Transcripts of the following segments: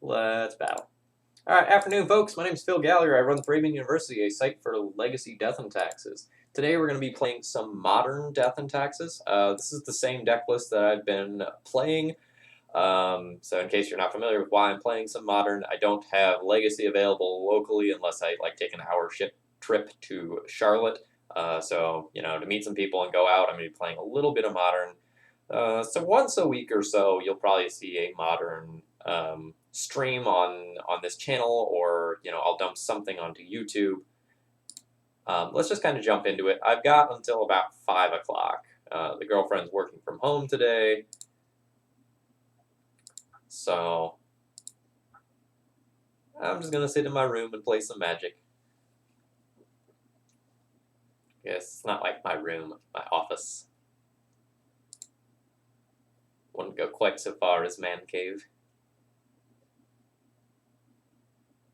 Let's battle. Alright, afternoon folks, my name is Phil Gallagher. I run ThrabenU University, a site for legacy death and taxes. Today we're going to be playing some modern death and taxes. This is the same deck list that I've been playing. So in case you're not familiar with why I'm playing some modern, I don't have legacy available locally unless I take an hour trip to Charlotte. So, to meet some people and go out, I'm going to be playing a little bit of modern. So once a week or so, you'll probably see a modern stream on this channel, or I'll dump something onto YouTube. Let's just kind of jump into it. I've got until about 5 o'clock. The girlfriend's working from home today, so I'm just gonna sit in my room and play some Magic. Yes, it's not like my room, my office. Wouldn't go quite so far as man cave.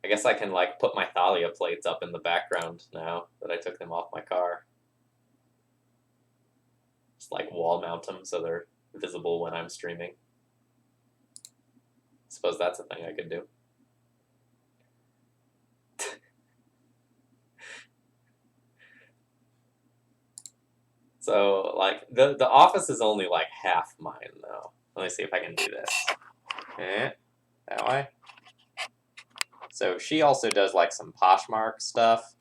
I guess I can put my Thalia plates up in the background now that I took them off my car. Just wall mount them so they're visible when I'm streaming. Suppose that's a thing I could do. So the office is only half mine though. Let me see if I can do this. That way. So she also does some Poshmark stuff.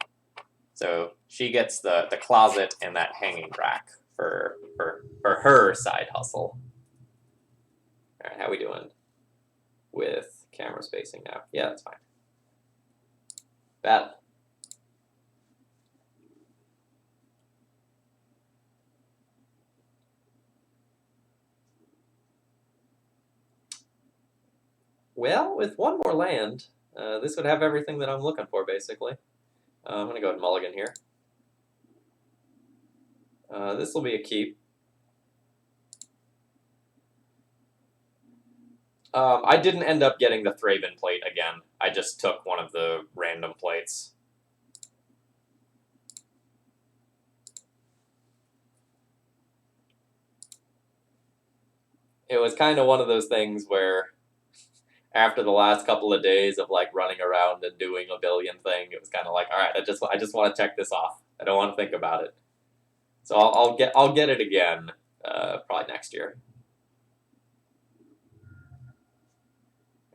So she gets the closet and that hanging rack for her side hustle. All right, how we doing with camera spacing now? Yeah, that's fine. Bad. Well, with one more land, this would have everything that I'm looking for, basically. I'm going to go ahead and mulligan here. This will be a keep. I didn't end up getting the Thraben plate again. I just took one of the random plates. It was kind of one of those things where after the last couple of days of running around and doing a billion thing, it was kind of all right, I just want to check this off. I don't want to think about it. So I'll get it again, probably next year.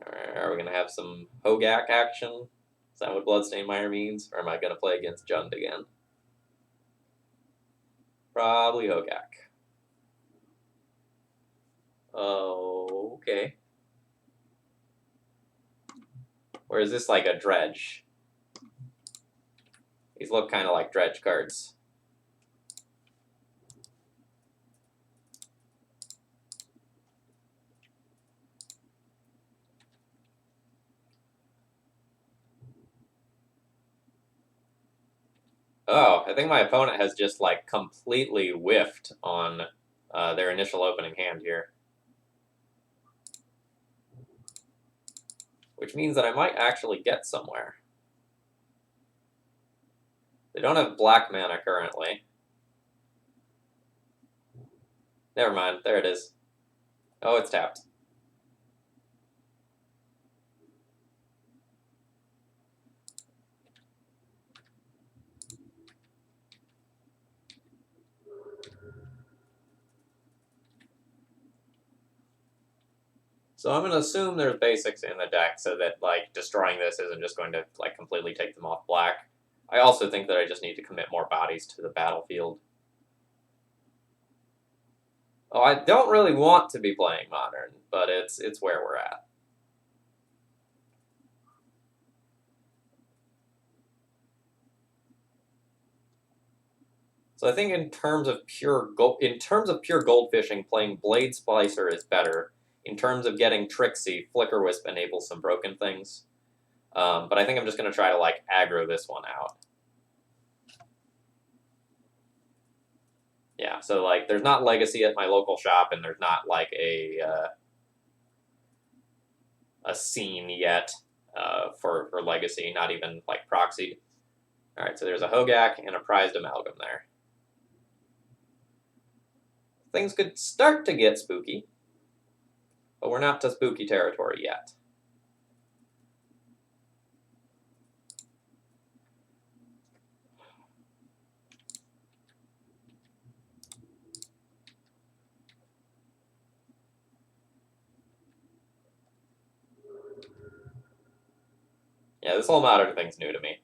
Are we gonna have some Hogak action? Is that what Bloodstained Mire means, or am I gonna play against Jund again? Probably Hogak. Oh, okay. Or is this a dredge? These look kind of like dredge cards. Oh, I think my opponent has just completely whiffed on their initial opening hand here. Which means that I might actually get somewhere. They don't have black mana currently. Never mind, there it is. Oh, it's tapped. So I'm going to assume there's basics in the deck so that destroying this isn't just going to completely take them off black. I also think that I just need to commit more bodies to the battlefield. Oh, I don't really want to be playing modern, but it's where we're at. So I think in terms of pure gold fishing, playing Blade Splicer is better. In terms of getting Trixie, Flicker Wisp enables some broken things. But I think I'm just going to try to aggro this one out. Yeah, so there's not Legacy at my local shop, and there's not a scene yet for Legacy, not even proxied. All right, so there's a Hogak and a Prized Amalgam there. Things could start to get spooky, but we're not to spooky territory yet. Yeah, this whole modern thing's new to me.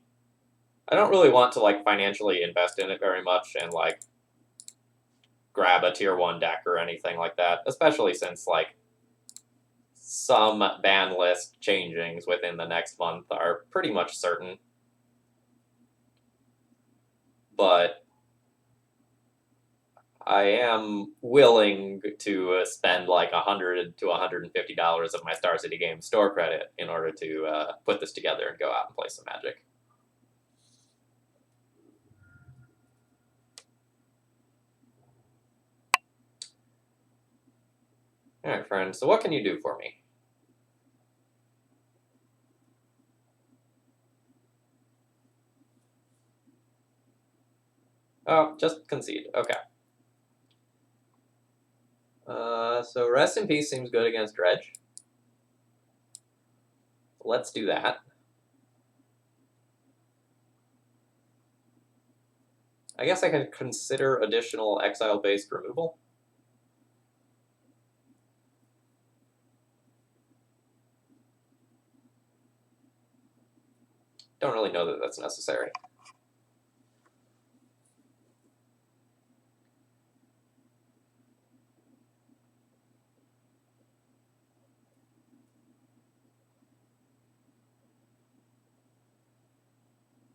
I don't really want to, like, financially invest in it very much and, like, grab a tier 1 deck or anything like that, especially since, like, some ban list changings within the next month are pretty much certain. But I am willing to spend like $100 to $150 of my Star City Games store credit in order to put this together and go out and play some Magic. All right, friend. So what can you do for me? Oh, just concede. Okay. So Rest in Peace seems good against Dredge. Let's do that. I guess I could consider additional exile-based removal. Don't really know that that's necessary.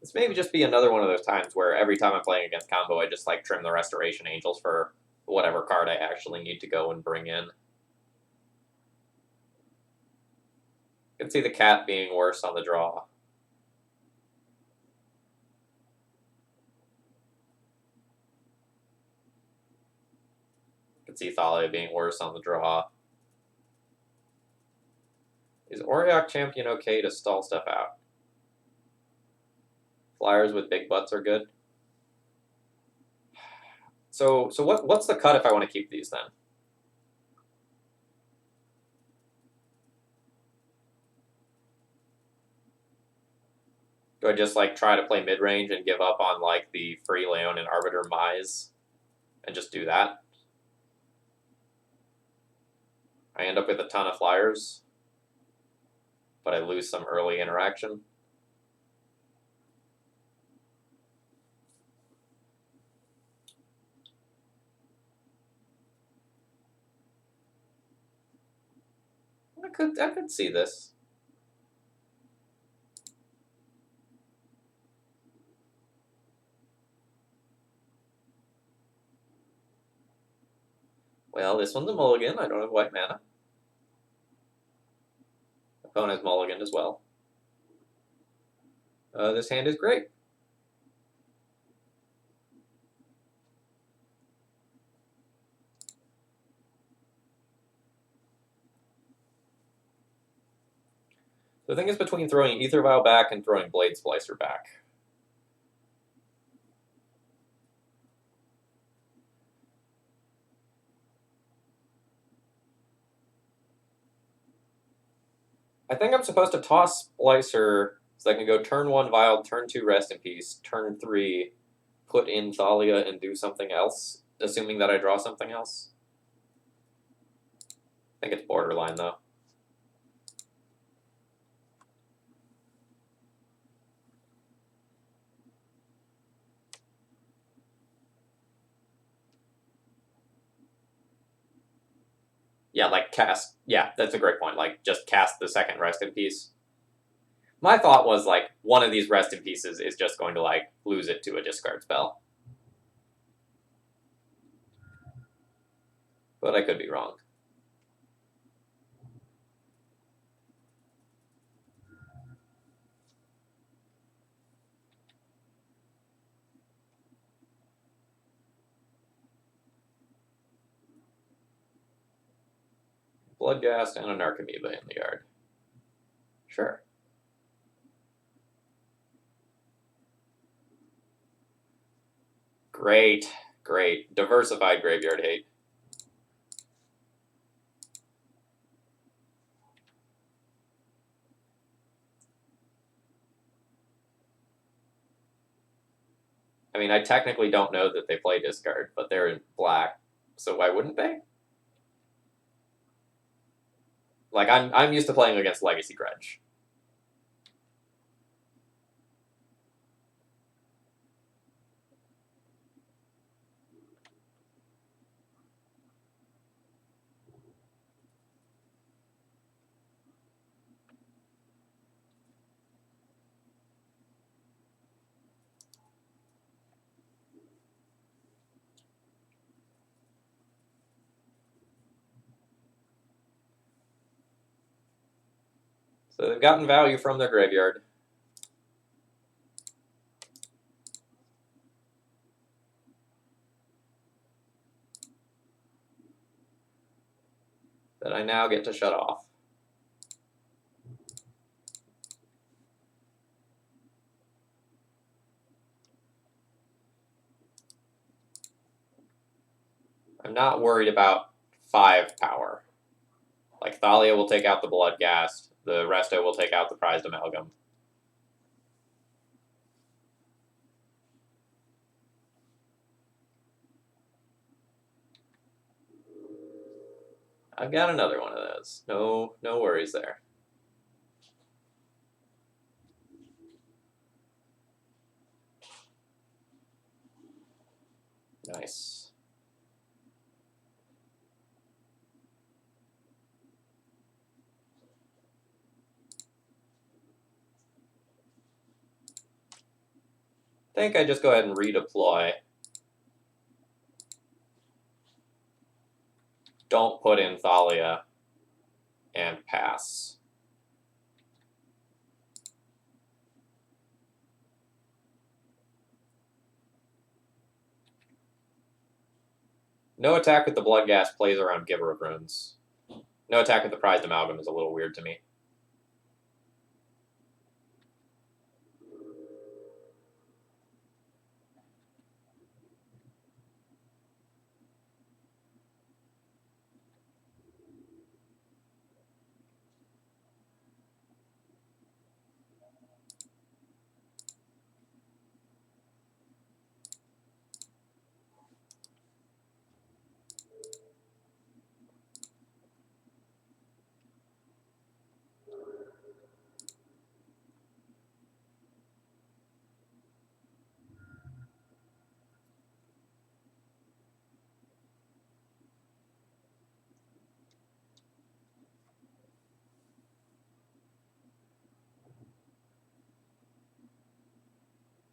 This may just be another one of those times where every time I'm playing against combo, I just like trim the Restoration Angels for whatever card I actually need to go and bring in. You can see the cat being worse on the draw. You can see Thalia being worse on the draw. Is Auriok Champion okay to stall stuff out? Flyers with big butts are good. So what's the cut if I want to keep these then? Do I just like try to play mid range and give up on like the Free Leon and Arbiter Mise and just do that? I end up with a ton of flyers, but I lose some early interaction. I could see this. Well, this one's a mulligan. I don't have white mana. Opponent's mulligan as well. This hand is great. The thing is between throwing Ether Vial back and throwing Blade Splicer back. I think I'm supposed to toss Splicer so I can go turn 1 Vial, turn 2 Rest in Peace, turn 3 put in Thalia and do something else, assuming that I draw something else. I think it's borderline, though. Yeah, like cast. Yeah, that's a great point. Like, just cast the second Rest in Peace. My thought was, like, one of these Rest in Pieces is just going to, like, lose it to a discard spell. But I could be wrong. Bloodghast and a Narcomoeba in the yard. Sure. Great, great. Diversified graveyard hate. I mean, I technically don't know that they play discard, but they're in black, so why wouldn't they? Like, I'm used to playing against Legacy Grudge. So they've gotten value from their graveyard. That I now get to shut off. I'm not worried about 5 power. Like, Thalia will take out the Bloodghast, the Resto will take out the Prized Amalgam. I've got another one of those. No worries there. Nice. I think I just go ahead and redeploy. Don't put in Thalia and pass. No attack with the Bloodghast plays around Giver of Runes. No attack with the Prized Amalgam is a little weird to me.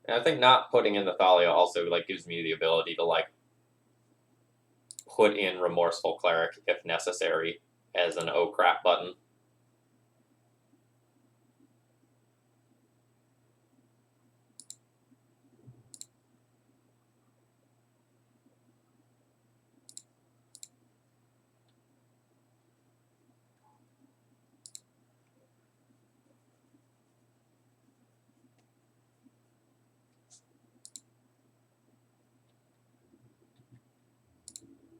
And I think not putting in the Thalia also gives me the ability to put in Remorseful Cleric if necessary as an oh crap button.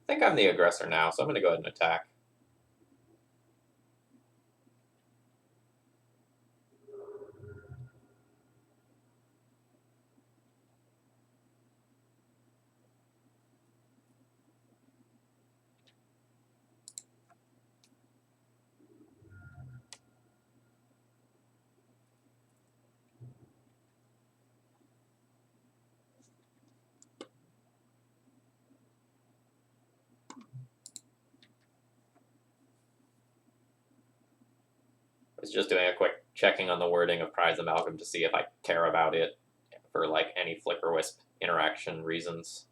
I think I'm the aggressor now, so I'm going to go ahead and attack. I was just doing a quick checking on the wording of Prized Amalgam to see if I care about it for any Flicker Wisp interaction reasons.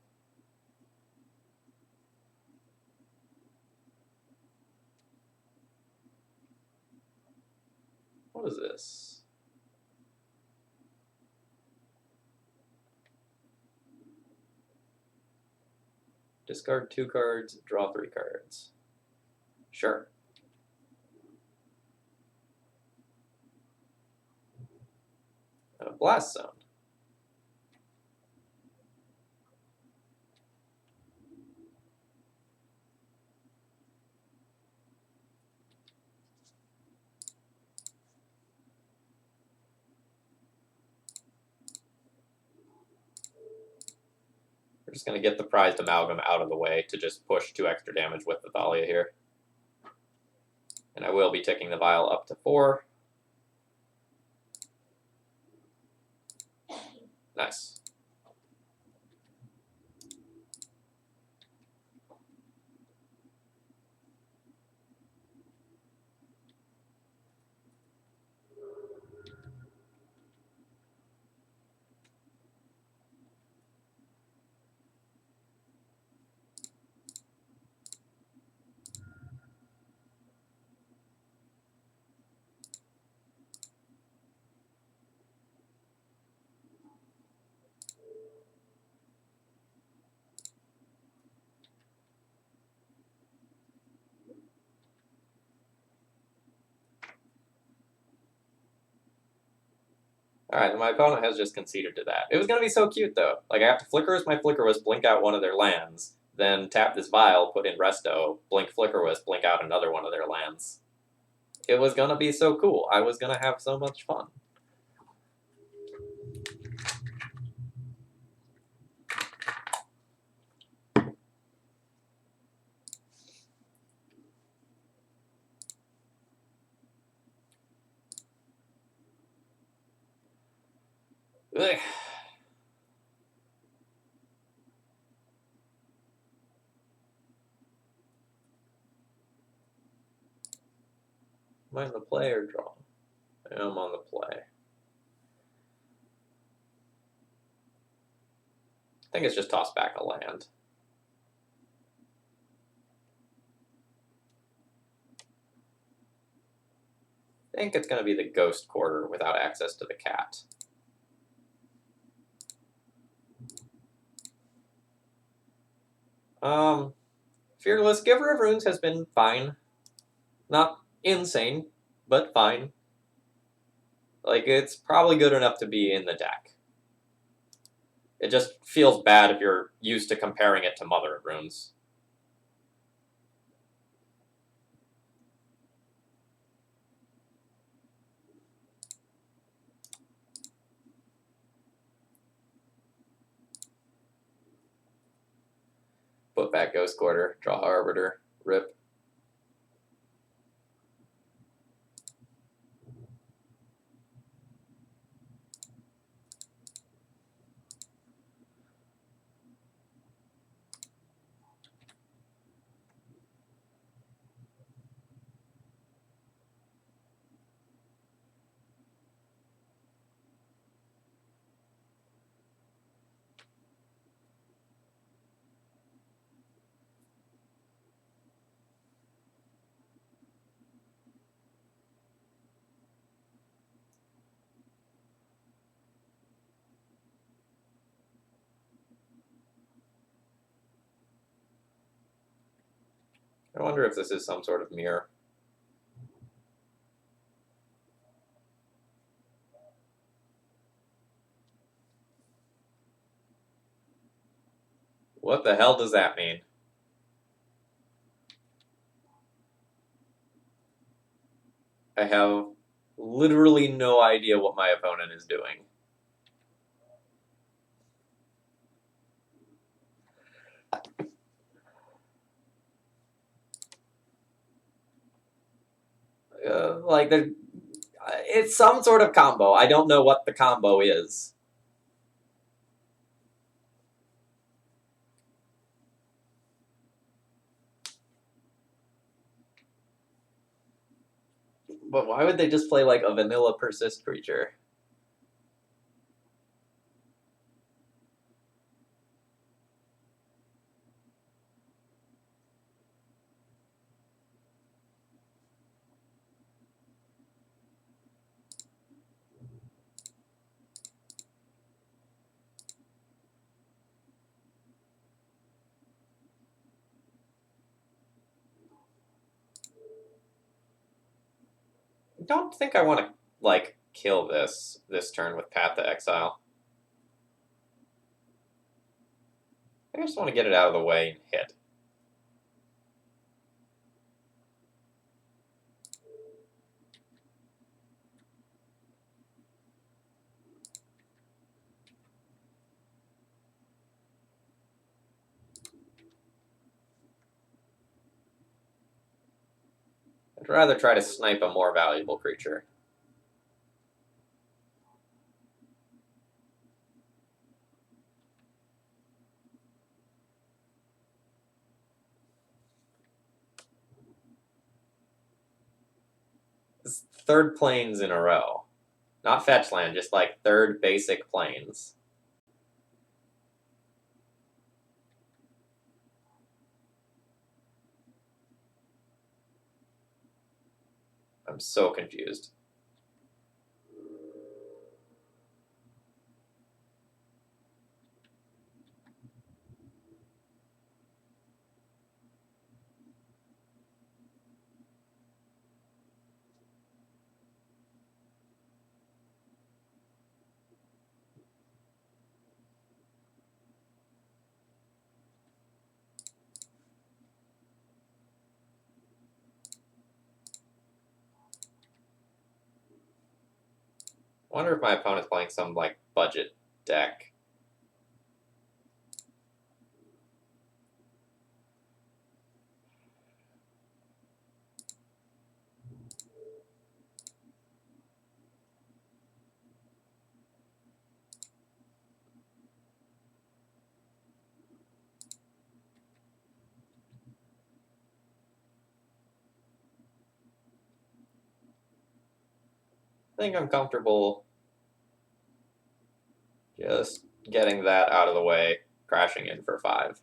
What is this? Discard 2 cards, draw 3 cards. Sure. A Blast Zone. We're just going to get the Prized Amalgam out of the way to just push 2 extra damage with the Thalia here. And I will be ticking the vial up to 4. Nice. Alright, my opponent has just conceded to that. It was gonna be so cute, though. Like, I have to Flickerwisp my Flickerwisp, blink out one of their lands, then tap this Vial, put in Resto, blink Flickerwisp, blink out another one of their lands. It was gonna be so cool. I was gonna have so much fun. Ugh. Am I on the play or draw? I am on the play. I think it's just toss back a land. I think it's going to be the Ghost Quarter without access to the cat. Fearless Giver of Runes has been fine. Not insane, but fine. Like, it's probably good enough to be in the deck. It just feels bad if you're used to comparing it to Mother of Runes. Put back Ghost Quarter, draw Arbiter, rip. I wonder if this is some sort of mirror. What the hell does that mean? I have literally no idea what my opponent is doing. Like, it's some sort of combo. I don't know what the combo is. But why would they just play, like, a vanilla persist creature? I don't think I want to, like, kill this turn with Path to Exile. I just want to get it out of the way and hit. I'd rather try to snipe a more valuable creature. It's third planes in a row. Not fetch land, just like third basic planes. I'm so confused. I wonder if my opponent's playing some, like, budget deck. I think I'm comfortable just getting that out of the way, crashing in for 5.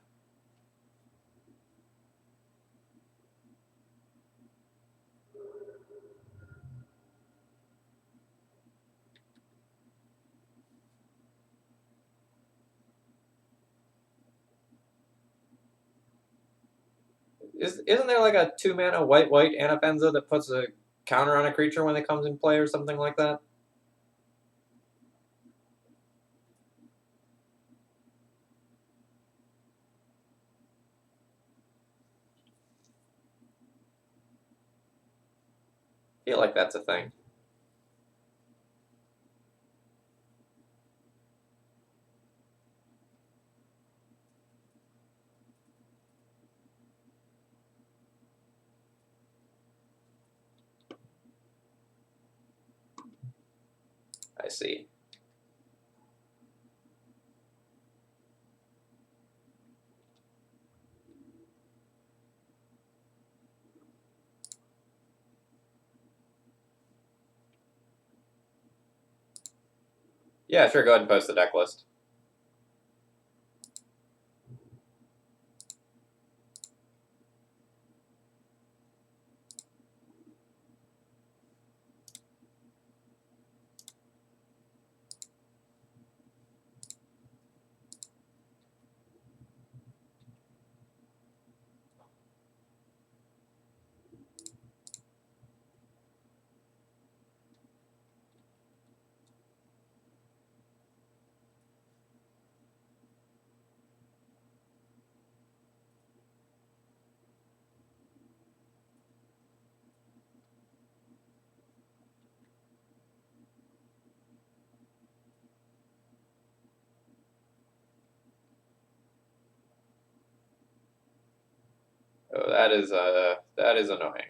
Isn't there like a 2-mana white Anafenza that puts a counter on a creature when it comes in play or something like that? I feel like that's a thing. I see. Yeah, sure, go ahead and post the deck list. Oh, that is annoying.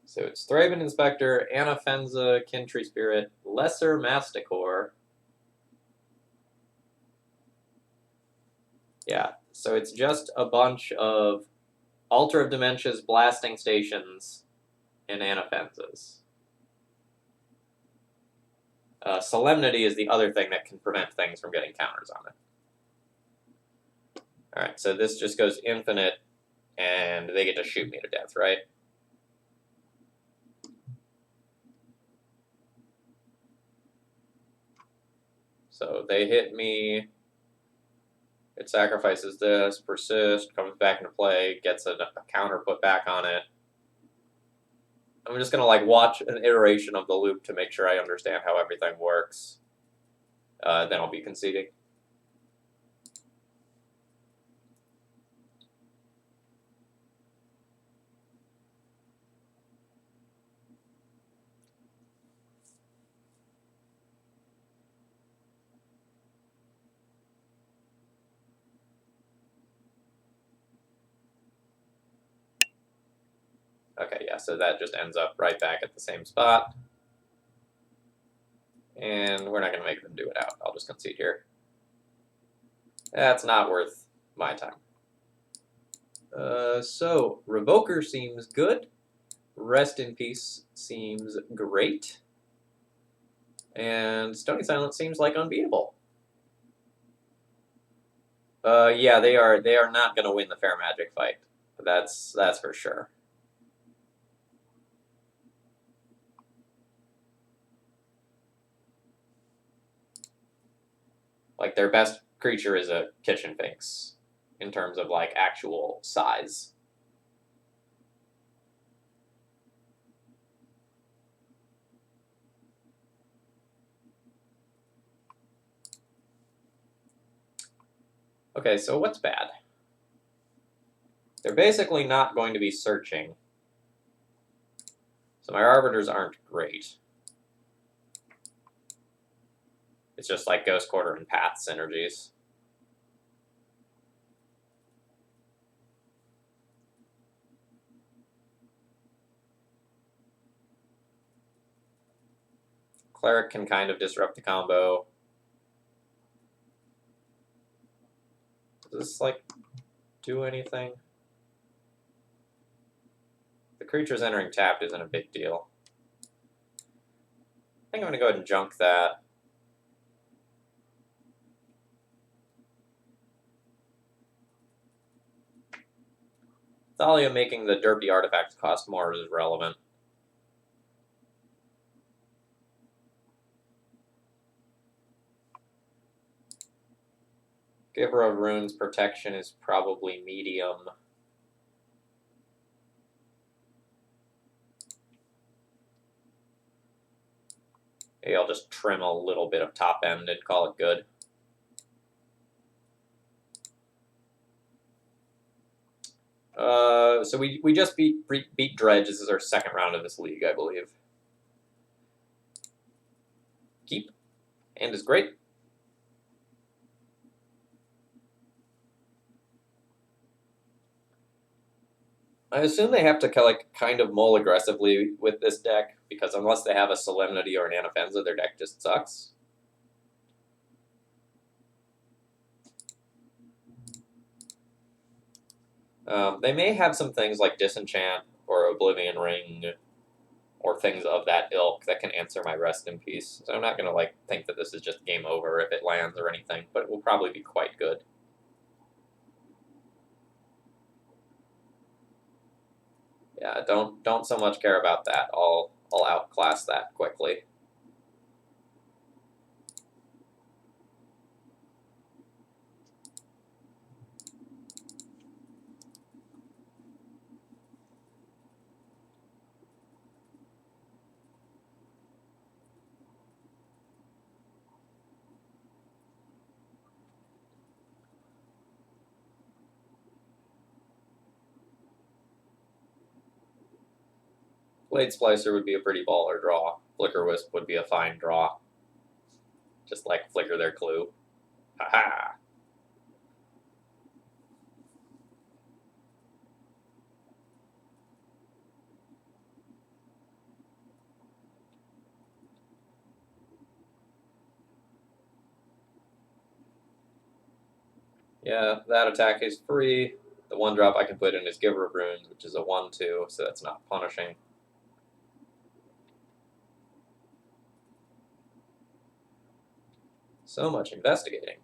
So it's Thraben Inspector, Anafenza, Kintree Spirit, Lesser Masticore. Yeah, so it's just a bunch of Altar of Dementia's Blasting Stations and Anafenzas. Solemnity is the other thing that can prevent things from getting counters on it. Alright, so this just goes infinite, and they get to shoot me to death, right? So they hit me, it sacrifices this, persist, comes back into play, gets a counter put back on it. I'm just gonna like watch an iteration of the loop to make sure I understand how everything works. Then I'll be conceding. Okay, yeah, so that just ends up right back at the same spot. And we're not going to make them do it out. I'll just concede here. That's not worth my time. So, Revoker seems good. Rest in Peace seems great. And Stony Silence seems like unbeatable. Yeah, they are not going to win the Fair Magic fight. That's for sure. Like, their best creature is a kitchen finks in terms of, like, actual size. Okay, so what's bad? They're basically not going to be searching. So my Arbiters aren't great. It's just like Ghost Quarter and Path synergies. Cleric can kind of disrupt the combo. Does this, like, do anything? The creature's entering tapped isn't a big deal. I think I'm going to go ahead and junk that. Thalia making the derpy artifacts cost more is relevant. Giver of Runes protection is probably medium. Maybe I'll just trim a little bit of top end and call it good. So we just beat Dredge. This is our second round of this league, I believe. Keep. And is great. I assume they have to like kind of mull aggressively with this deck, because unless they have a Solemnity or an Anafenza, their deck just sucks. They may have some things like Disenchant or Oblivion Ring or things of that ilk that can answer my Rest in Peace. So I'm not going to like think that this is just game over if it lands or anything, but it will probably be quite good. Yeah, don't so much care about that. I'll outclass that quickly. Blade Splicer would be a pretty baller draw. Flicker Wisp would be a fine draw. Just like flicker their clue. Haha! Yeah, that attack is free. The one drop I can put in is Giver of Runes, which is a 1/2, so that's not punishing. So much investigating.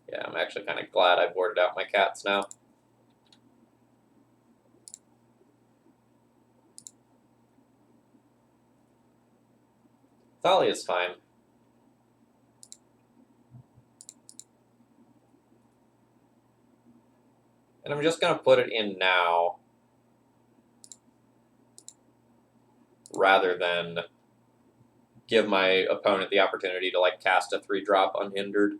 Yeah, I'm actually kind of glad I boarded out my cats now. Thalia's fine. And I'm just going to put it in now rather than give my opponent the opportunity to like cast a 3-drop unhindered.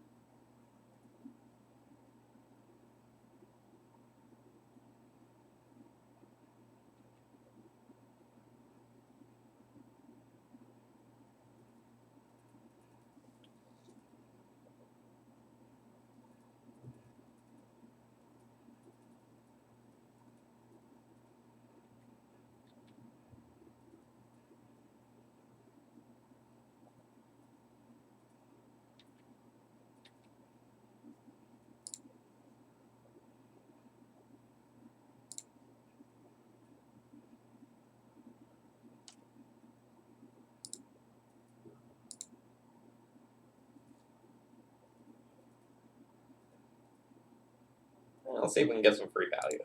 Let's see if we can get some free value.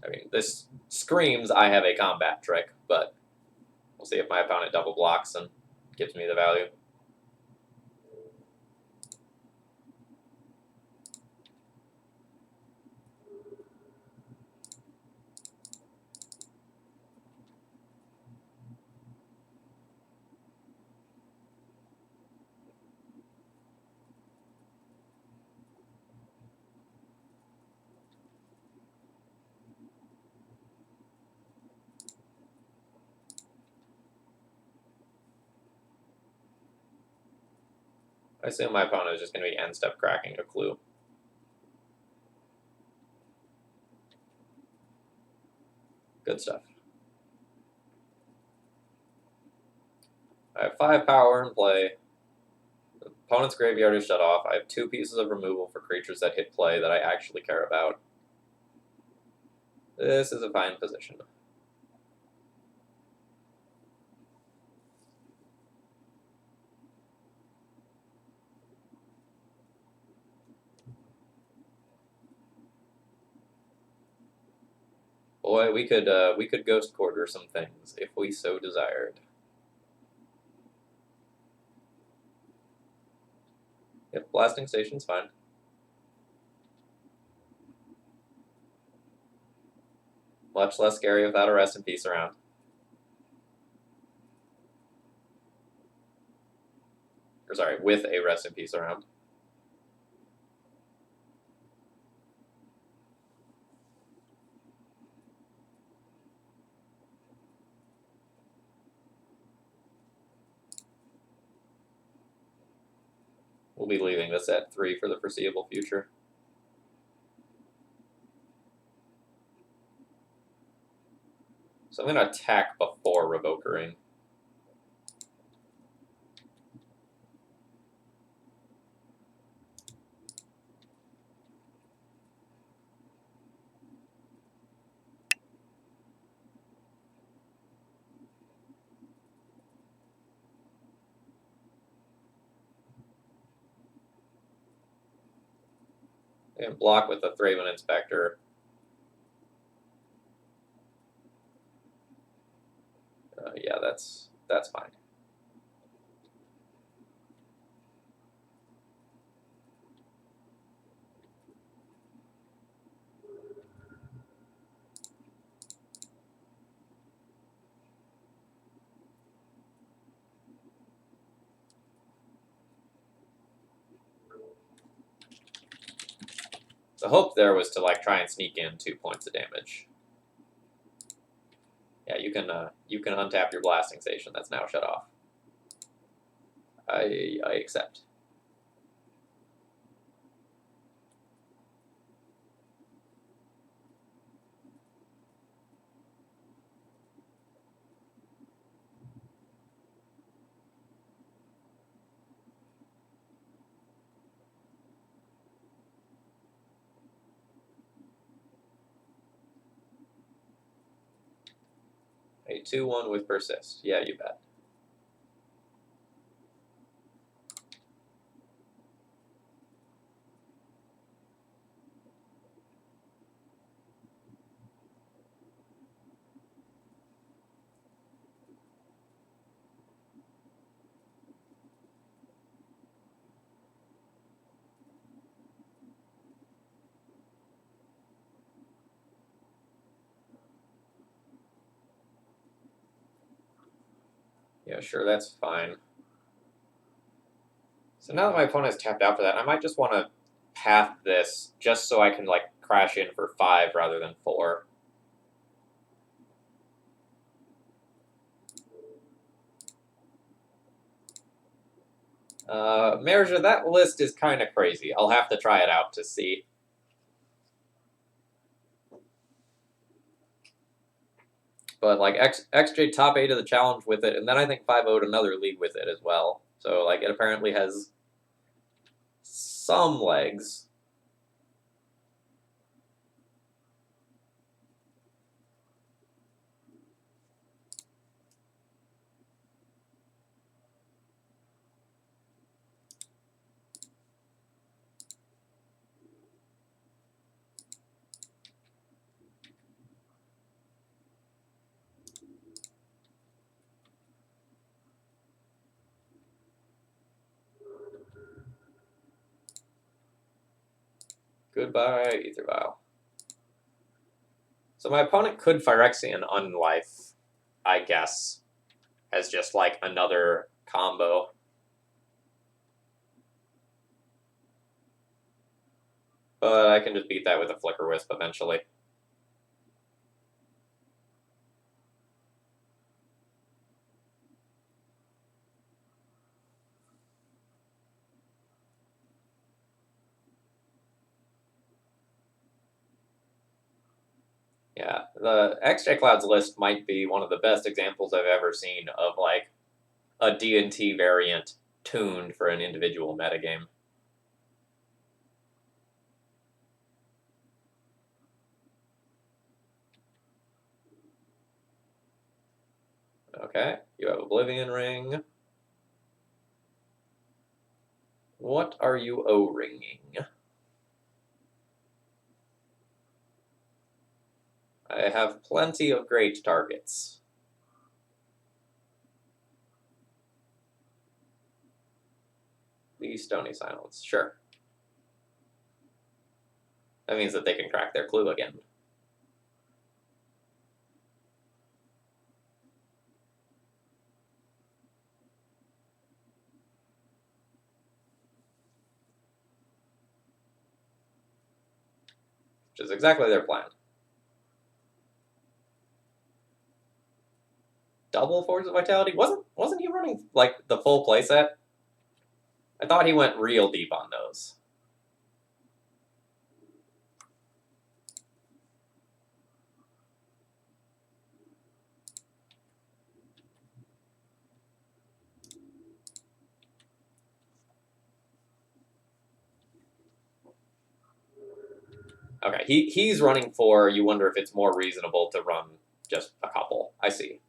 I mean, this screams I have a combat trick, but we'll see if my opponent double blocks and gives me the value. I assume my opponent is just going to be end-step cracking a clue. Good stuff. I have 5 power in play. The opponent's graveyard is shut off. I have 2 pieces of removal for creatures that hit play that I actually care about. This is a fine position. Boy, we could ghost quarter some things if we so desired. Yep, blasting station's fine. Much less scary without a rest in peace around. Or sorry, with a rest in peace around. We'll be leaving this at 3 for the foreseeable future. So I'm going to attack before Revokering. And block with the Thraben Inspector. Yeah, that's fine. The hope there was to like try and sneak in 2 points of damage. Yeah, you can untap your blasting station that's now shut off. I accept. A 2/1 with persist. Yeah, you bet. Yeah, sure, that's fine. So now that my opponent has tapped out for that, I might just want to path this just so I can like crash in for 5 rather than 4. Merja, that list is kind of crazy. I'll have to try it out to see. But like XJ top 8 of the challenge with it, and then I think 5-0'd another league with it as well. So like it apparently has some legs. Goodbye, Ether Vial. So my opponent could Phyrexian Unlife, I guess, as just like another combo. But I can just beat that with a Flicker Wisp eventually. Yeah, the XJ Clouds list might be one of the best examples I've ever seen of like a D&T variant tuned for an individual metagame. Okay, you have Oblivion Ring. What are you O-ringing? I have plenty of great targets. The Stony Silence, sure. That means that they can crack their clue again. Which is exactly their plan. Double Force of Vitality? Wasn't he running like the full playset? I thought he went real deep on those. Okay, he's running for. You wonder if it's more reasonable to run just a couple. I see.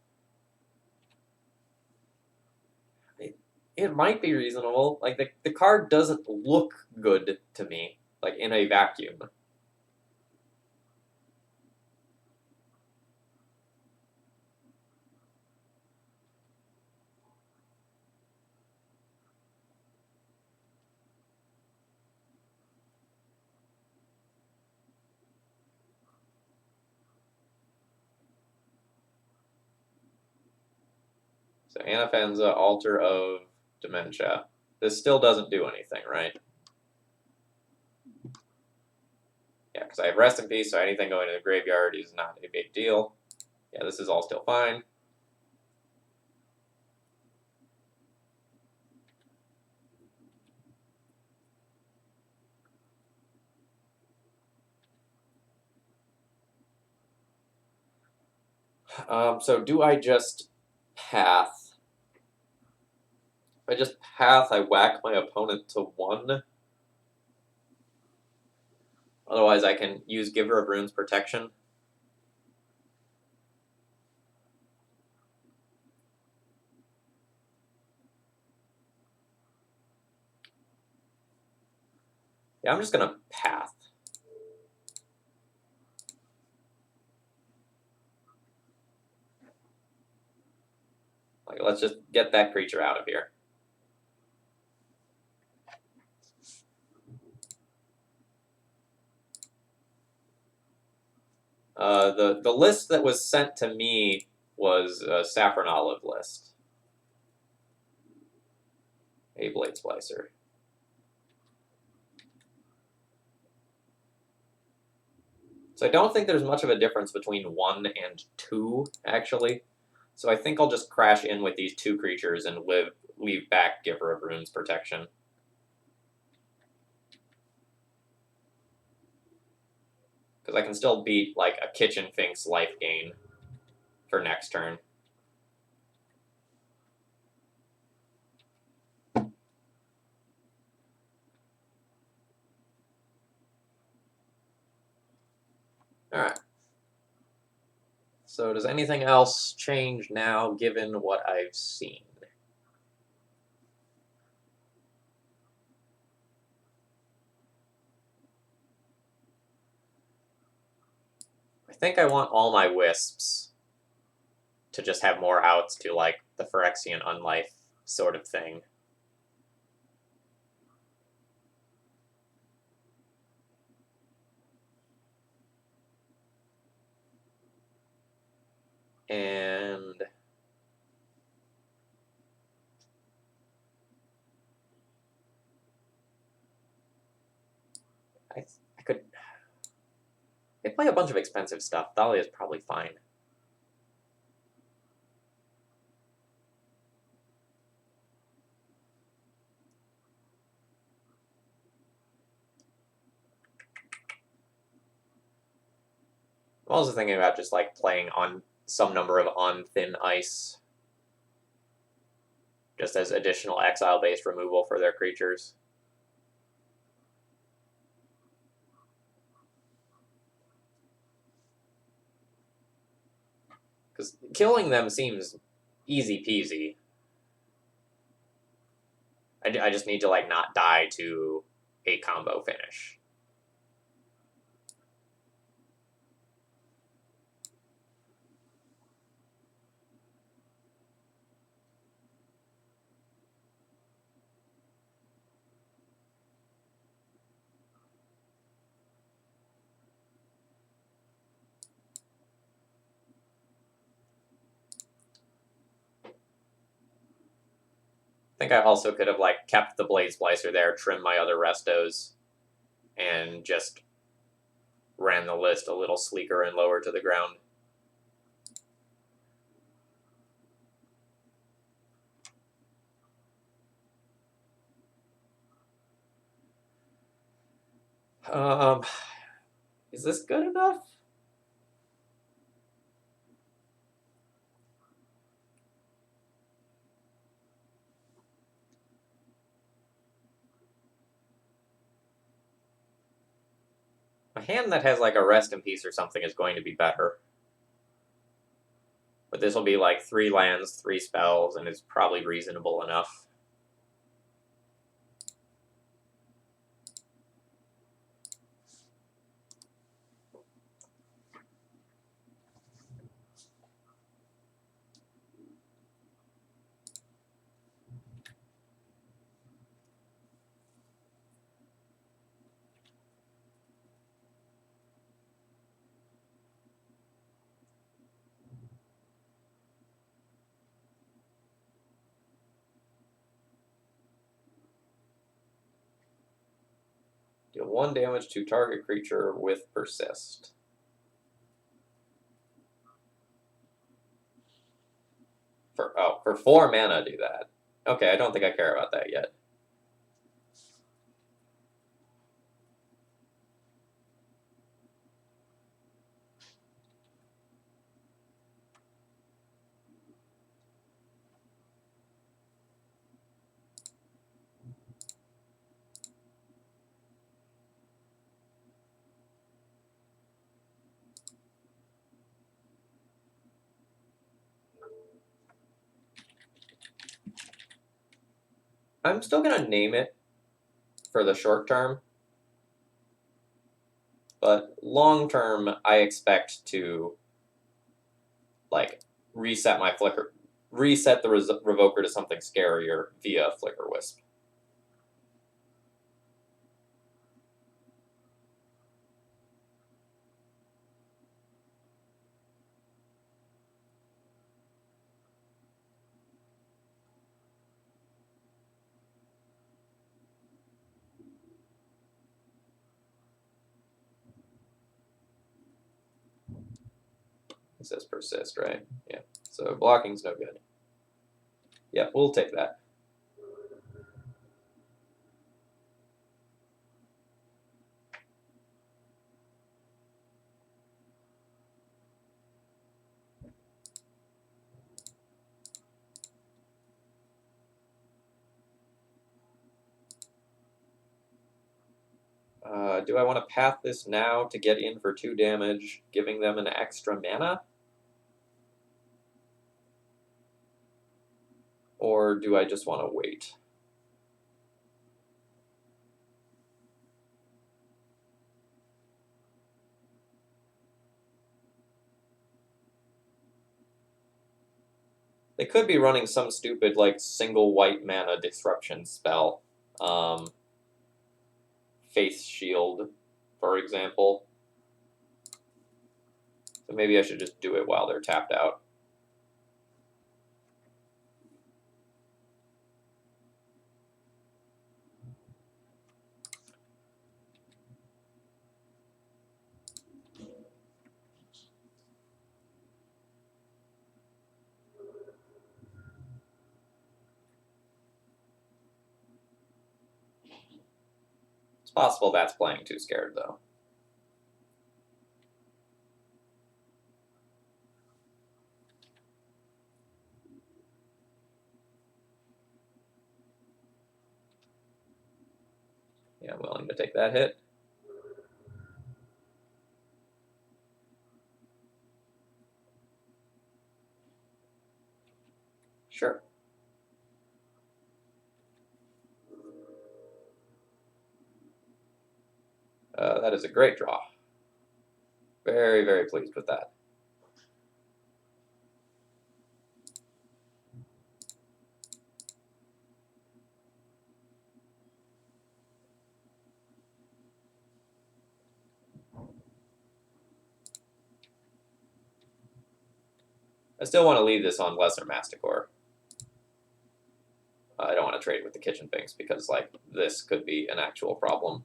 It might be reasonable. Like the card doesn't look good to me, like in a vacuum. So Anafenza, Altar of Dementia. This still doesn't do anything, right? Yeah, because I have Rest in Peace, so anything going to the graveyard is not a big deal. Yeah, this is all still fine. So do I just Path? If I just Path, I whack my opponent to 1. Otherwise, I can use Giver of Runes Protection. Yeah, I'm just going to Path. Like, let's just get that creature out of here. The list that was sent to me was a Saffron Olive list. A Blade Splicer. So I don't think there's much of a difference between 1 and 2, actually. So I think I'll just crash in with these 2 creatures and leave back Giver of Runes Protection. Because I can still beat, like, a Kitchen Finks life gain for next turn. Alright. So does anything else change now, given what I've seen? I think I want all my Wisps to just have more outs to, like, the Phyrexian Unlife sort of thing. And I could. They play a bunch of expensive stuff. Thalia is probably fine. I'm also thinking about just like playing on some number of on thin ice, just as additional exile-based removal for their creatures. Because killing them seems easy peasy. I just need to like not die to a combo finish. I think I also could have like kept the Blade Splicer there, trimmed my other restos, and just ran the list a little sleeker and lower to the ground. Is this good enough? A hand that has like a Rest in Peace or something is going to be better. But this will be like 3 lands, 3 spells, and it's probably reasonable enough. Deal 1 damage to target creature with Persist. For 4 mana, do that. Okay, I don't think I care about that yet. I'm still gonna name it for the short term, but long term, I expect to like reset the Revoker to something scarier via Flicker Wisp. It says Persist, right? Yeah. So blocking's no good. Yeah, we'll take that. Do I want to path this now to get in for 2 damage, giving them an extra mana? Or do I just want to wait? They could be running some stupid, like, single white mana disruption spell. Faith Shield, for example. So maybe I should just do it while they're tapped out. possible that's playing too scared, though. Yeah, I'm willing to take that hit. Sure. That is a great draw. Very, very pleased with that. I still want to leave this on Lesser Masticore. I don't want to trade with the Kitchen Finks because, like, this could be an actual problem.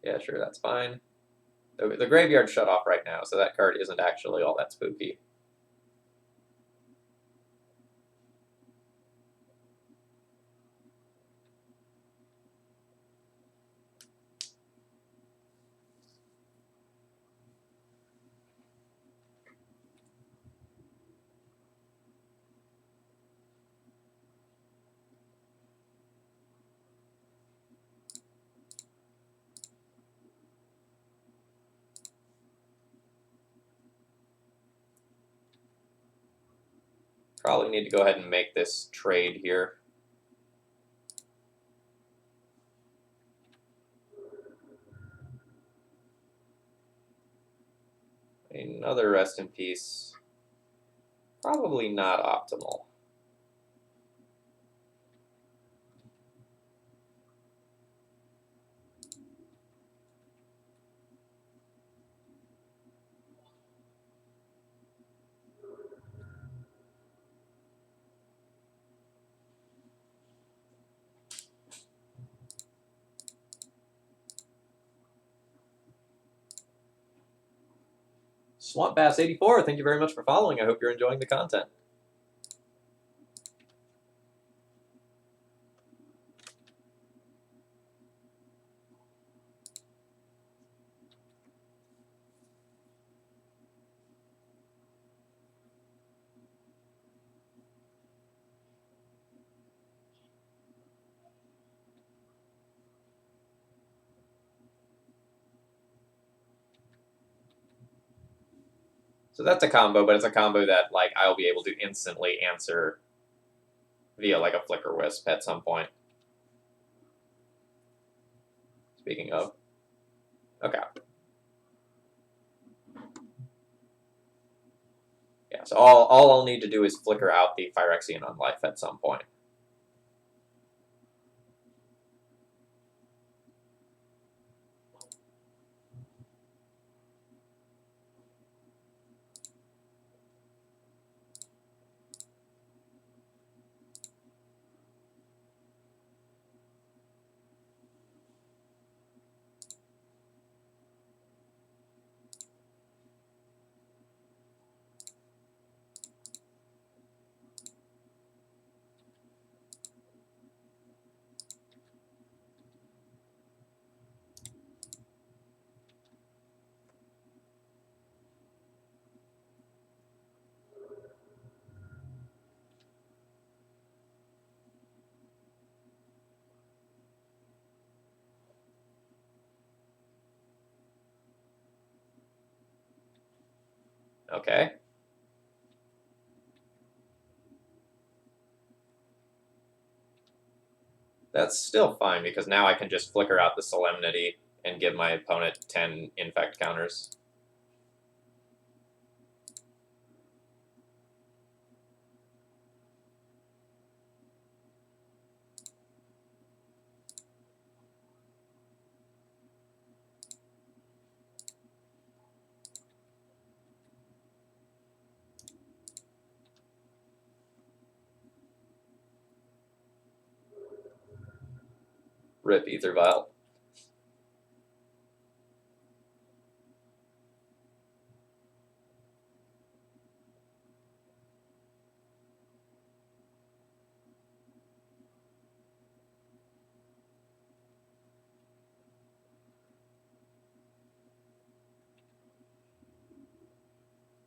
Yeah, sure, that's fine. The graveyard's shut off right now, so that card isn't actually all that spooky. Probably need to go ahead and make this trade here. Another rest in peace. Probably not optimal. Swamp Bass 84, thank you very much for following. I hope you're enjoying the content. So that's a combo, but it's a combo that, like, I'll be able to instantly answer via, like, a Flicker Wisp at some point. Speaking of. Okay. Yeah, so all I'll need to do is flicker out the Phyrexian on life at some point. Okay. That's still fine, because now I can just flicker out the Solemnity and give my opponent 10 infect counters. Rip Ether Vial.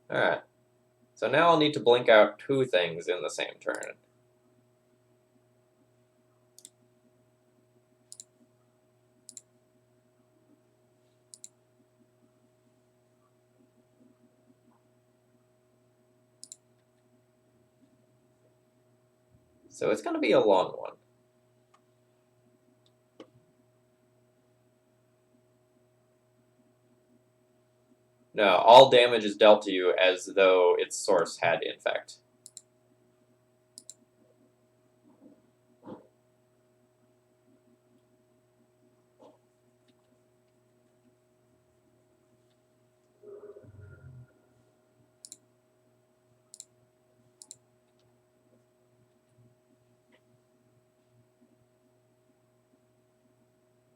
Alright. So now I'll need to blink out 2 things in the same turn. So it's going to be a long one. No, all damage is dealt to you as though its source had infect.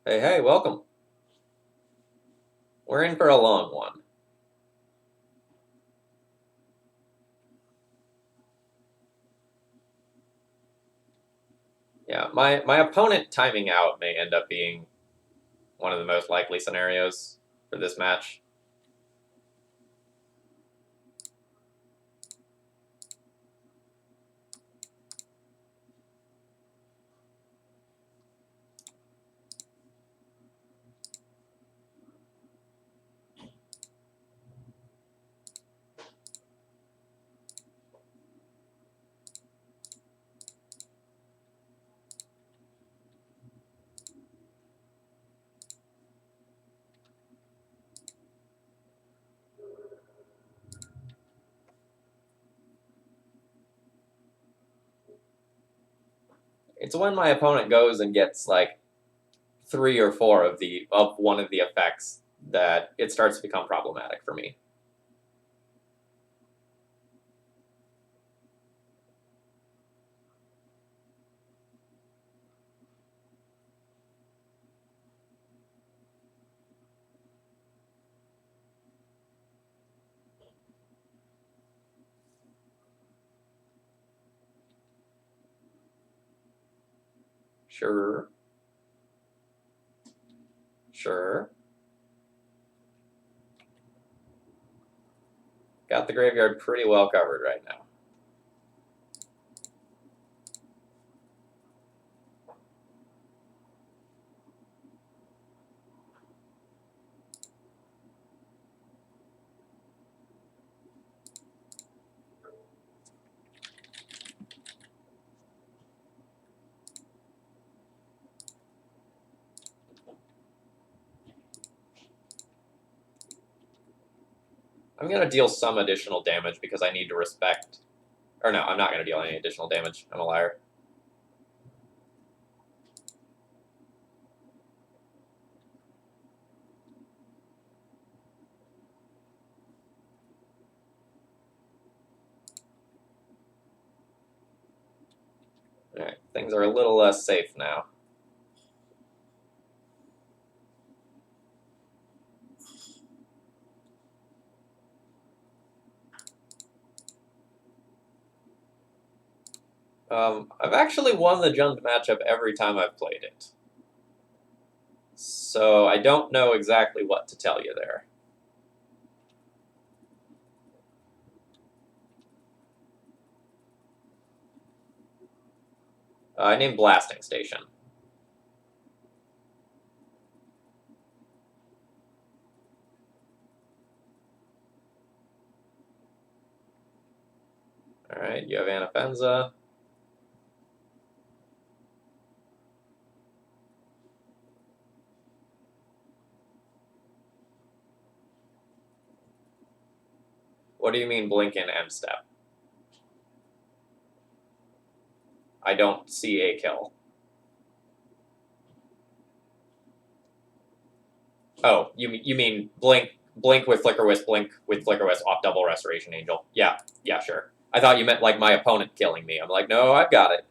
Hey, hey, welcome. We're in for a long one. Yeah, my opponent timing out may end up being one of the most likely scenarios for this match. It's when my opponent goes and gets like 3 or 4 of one of the effects that it starts to become problematic for me. Sure. Sure. Got the graveyard pretty well covered right now. I'm going to deal some additional damage because I need to respect... Or no, I'm not going to deal any additional damage. I'm a liar. Alright, things are a little less safe now. I've actually won the Jund matchup every time I've played it. So I don't know exactly what to tell you there. I named Blasting Station. Alright, you have Anafenza. What do you mean blink in end step? I don't see a kill. Oh, you mean blink with Flicker Wisp, blink with Flicker Wisp off double Restoration Angel. Yeah, sure. I thought you meant like my opponent killing me. I'm like, no, I've got it.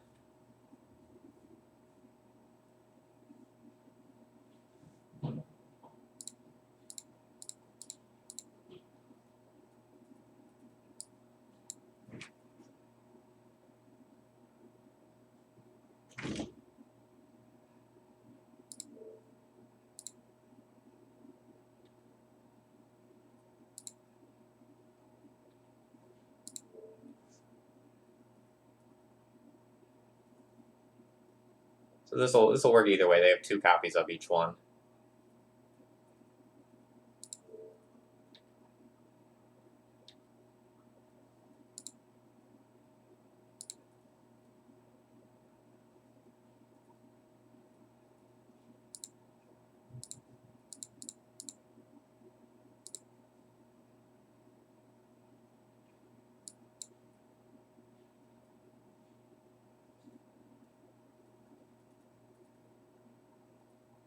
So this will work either way. They have 2 copies of each one.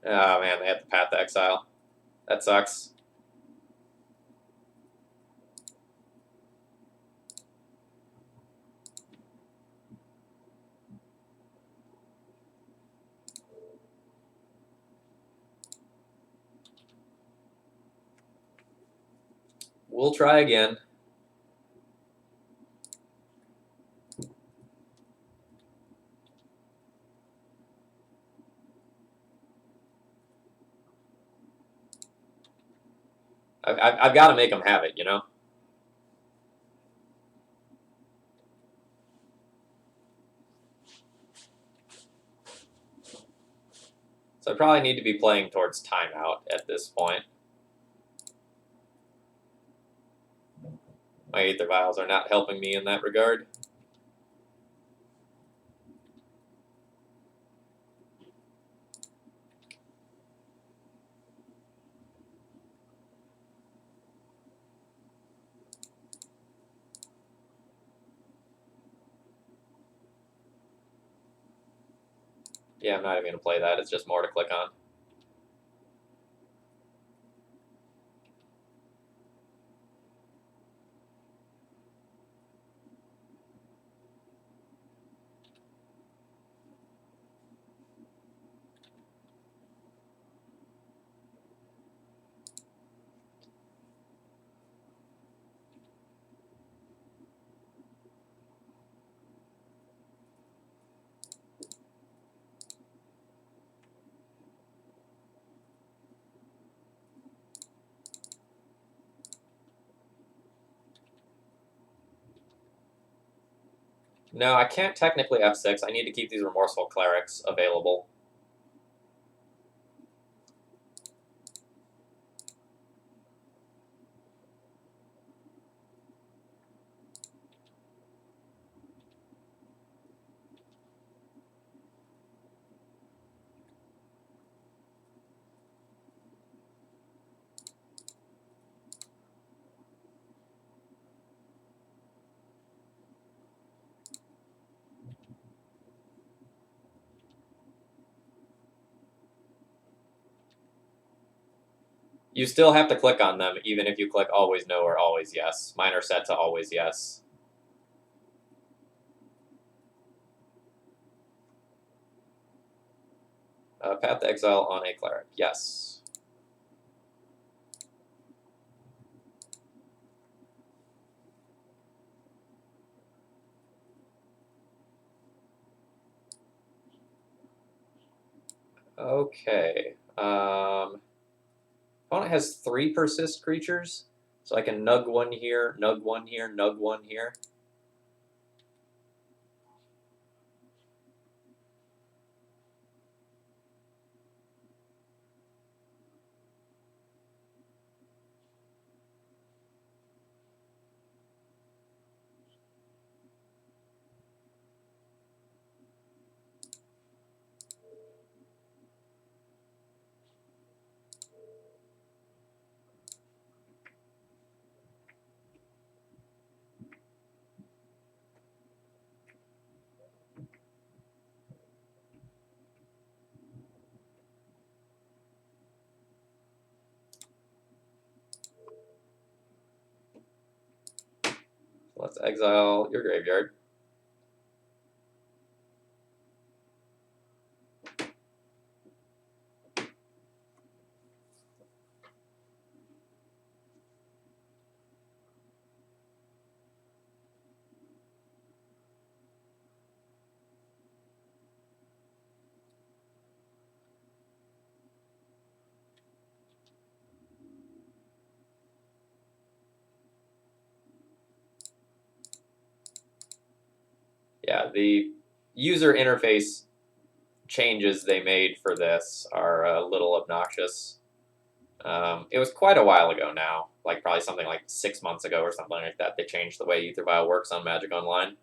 Oh man, they had the Path to Exile. That sucks. We'll try again. I've got to make them have it, you know? So I probably need to be playing towards timeout at this point. My Aether Vials are not helping me in that regard. Yeah, I'm not even going to play that. It's just more to click on. No, I can't technically F6. I need to keep these Remorseful Clerics available. You still have to click on them, even if you click Always No or Always Yes. Mine are set to Always Yes. Path to Exile on a Cleric. Yes. Okay. Opponent has 3 persist creatures, so I can nug one here, nug one here, nug one here. Let's exile your graveyard. Yeah, the user interface changes they made for this are a little obnoxious. It was quite a while ago now, like probably something like 6 months ago or something like that. They changed the way Ether Vial works on Magic Online.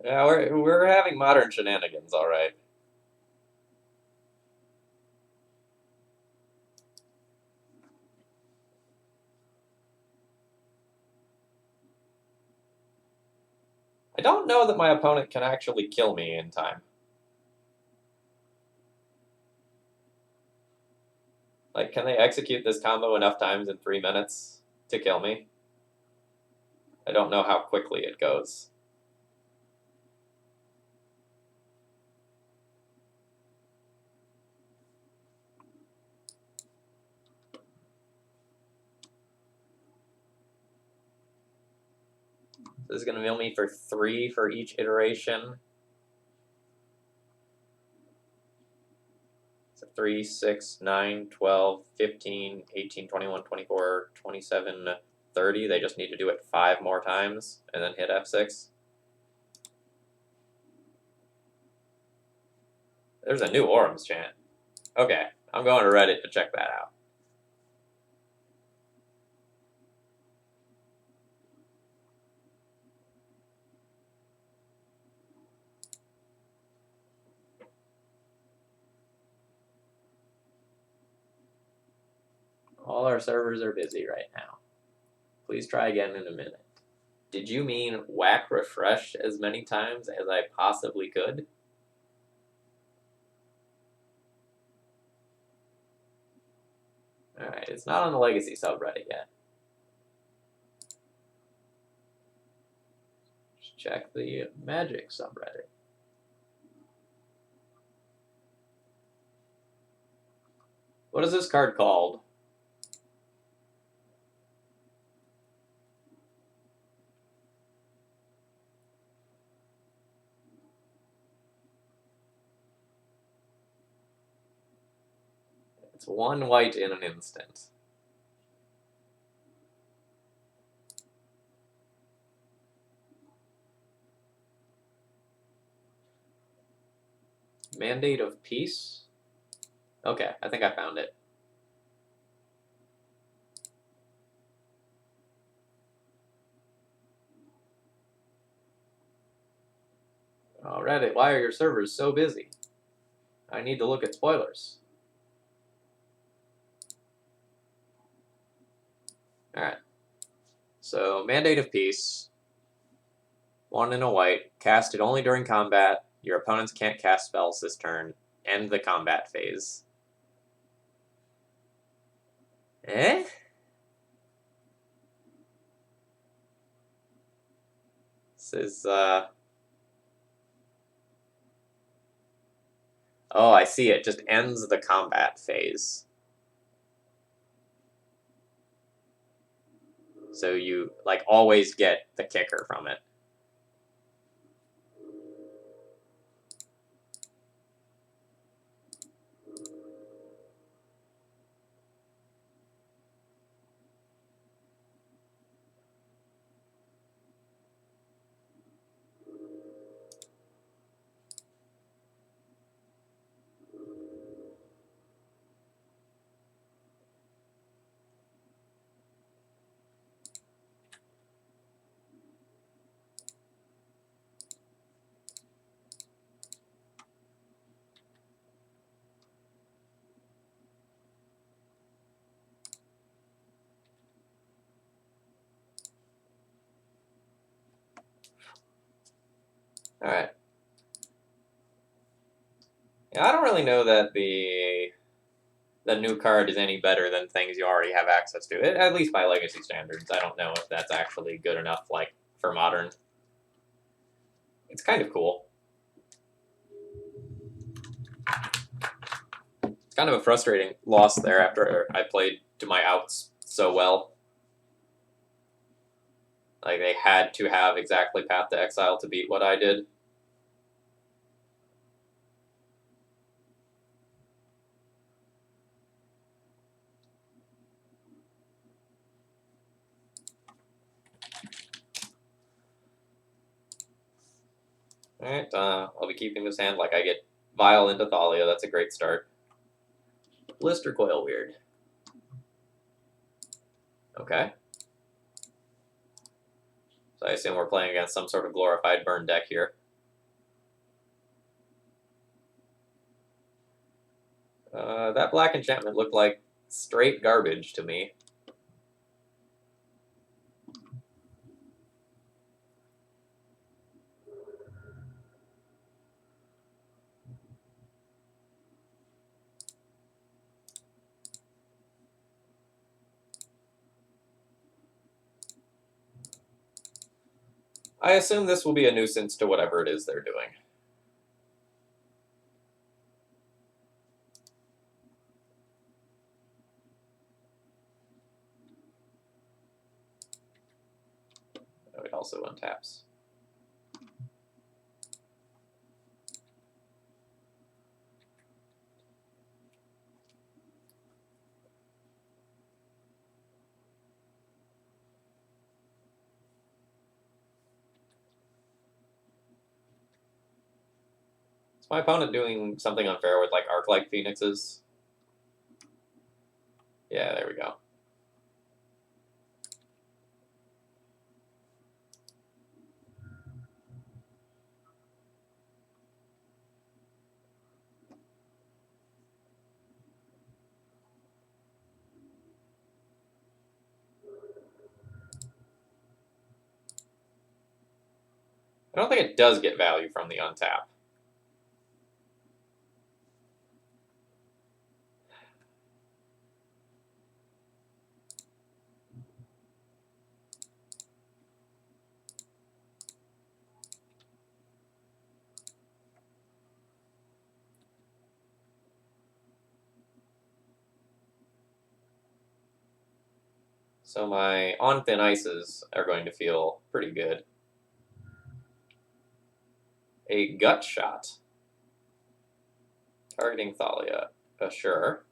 Yeah, we're having modern shenanigans, all right. I don't know that my opponent can actually kill me in time. Like, can they execute this combo enough times in 3 minutes to kill me? I don't know how quickly it goes. This is going to mill me for 3 for each iteration. So 3, 6, 9, 12, 15, 18, 21, 24, 27, 30. They just need to do it 5 more times and then hit F6. There's a new Orum's chant. Okay, I'm going to Reddit to check that out. All our servers are busy right now. Please try again in a minute. Did you mean whack refresh as many times as I possibly could? Alright, it's not on the Legacy subreddit yet. Just check the Magic subreddit. What is this card called? It's 1 white in an instant. Mandate of Peace? Okay, I think I found it. Oh, Reddit, why are your servers so busy? I need to look at spoilers. Alright. So, Mandate of Peace. 1 in a white. Cast it only during combat. Your opponents can't cast spells this turn. End the combat phase. Eh? This is, Oh, I see. It just ends the combat phase. So you, like, always get the kicker from it. Alright. Yeah, I don't really know that the new card is any better than things you already have access to. At least by Legacy standards. I don't know if that's actually good enough, like, for Modern. It's kind of cool. It's kind of a frustrating loss there after I played to my outs so well. Like, they had to have exactly Path to Exile to beat what I did. Alright, I'll be keeping this hand. Like, I get Vile into Thalia. That's a great start. Blister Coil, weird. Okay. So I assume we're playing against some sort of glorified burn deck here. That black enchantment looked like straight garbage to me. I assume this will be a nuisance to whatever it is they're doing. Oh, it also untaps. Is my opponent doing something unfair with, like, Arc-like Phoenixes? Yeah, there we go. I don't think it does get value from the untap. So my On Thin Ices are going to feel pretty good. A Gut Shot. Targeting Thalia. Sure.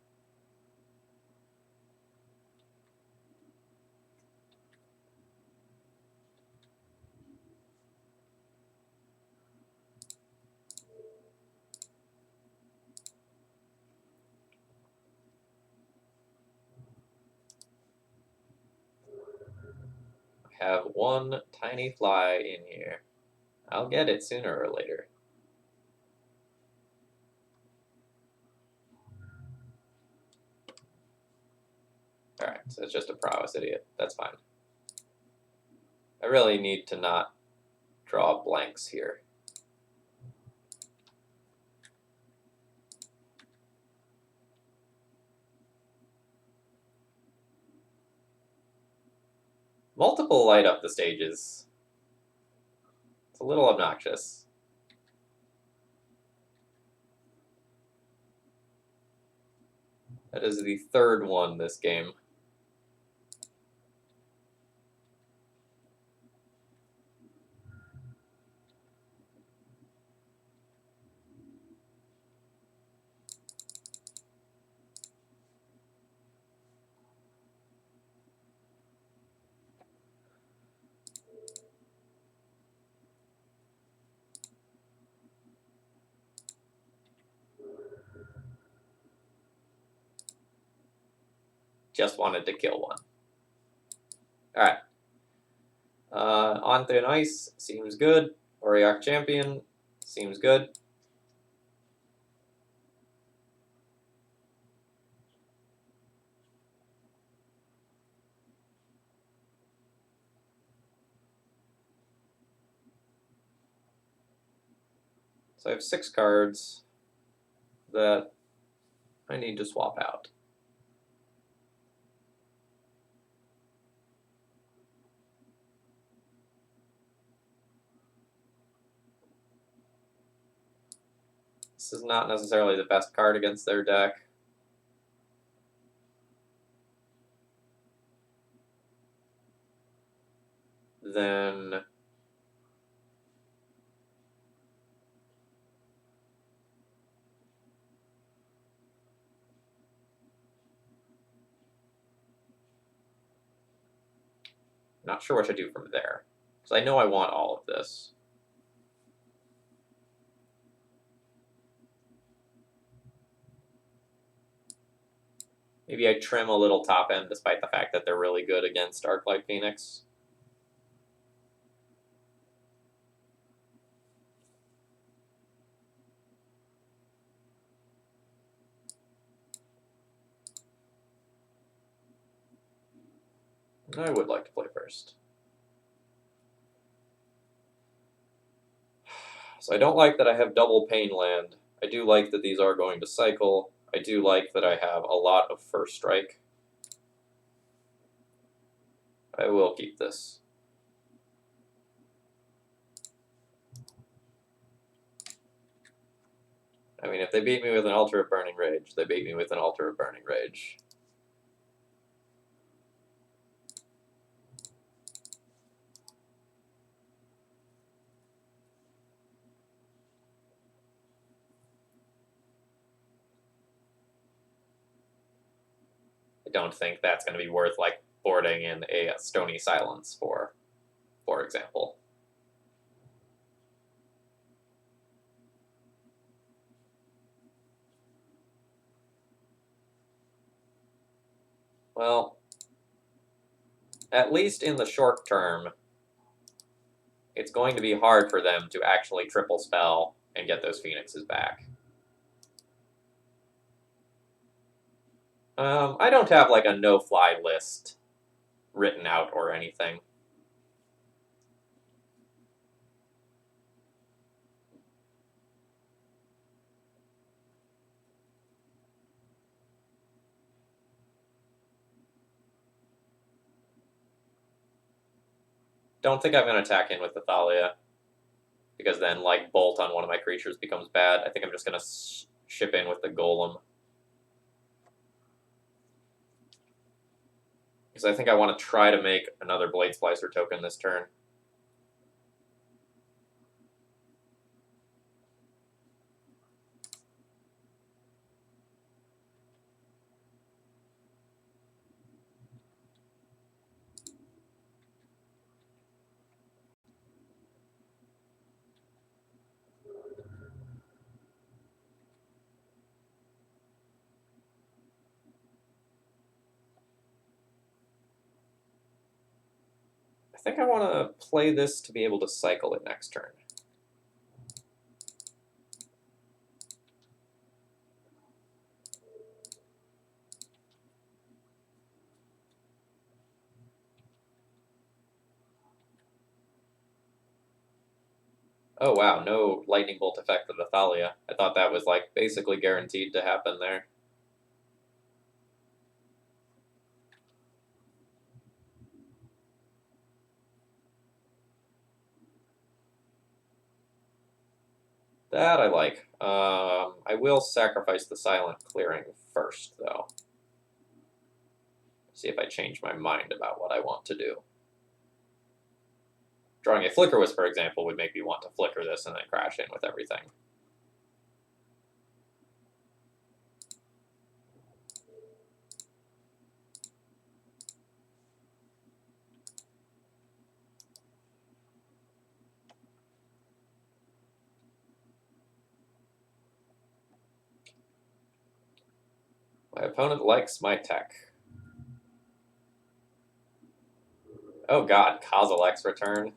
I have one tiny fly in here. I'll get it sooner or later. Alright, so it's just a prowess idiot. That's fine. I really need to not draw blanks here. Multiple light up the stages. It's a little obnoxious. That is the third one this game. Just wanted to kill one. Alright. On Thin Ice seems good. Auriok Champion seems good. So I have 6 cards that I need to swap out. This is not necessarily the best card against their deck. Then not sure what to do from there. So I know I want all of this. Maybe I trim a little top end despite the fact that they're really good against Arclight Phoenix. I would like to play first. So I don't like that I have double Pain Land. I do like that these are going to cycle. I do like that I have a lot of First Strike. I will keep this. I mean, if they beat me with an Altar of Burning Rage, they beat me with an Altar of Burning Rage. I don't think that's going to be worth, like, boarding in a Stony Silence for example. Well, at least in the short term, it's going to be hard for them to actually triple spell and get those Phoenixes back. I don't have, like, a no-fly list written out or anything. Don't think I'm going to attack in with the Thalia, because then, like, Bolt on one of my creatures becomes bad. I think I'm just going to ship in with the Golem. Because I think I want to try to make another Blade Splicer token this turn. I think I want to play this to be able to cycle it next turn. Oh wow, no Lightning Bolt effect for the Thalia. I thought that was, like, basically guaranteed to happen there. That I like. I will sacrifice the Silent Clearing first, though. See if I change my mind about what I want to do. Drawing a Flicker Wisp, for example, would make me want to flicker this and then crash in with everything. My opponent likes my tech. Oh god, Kozilek's return.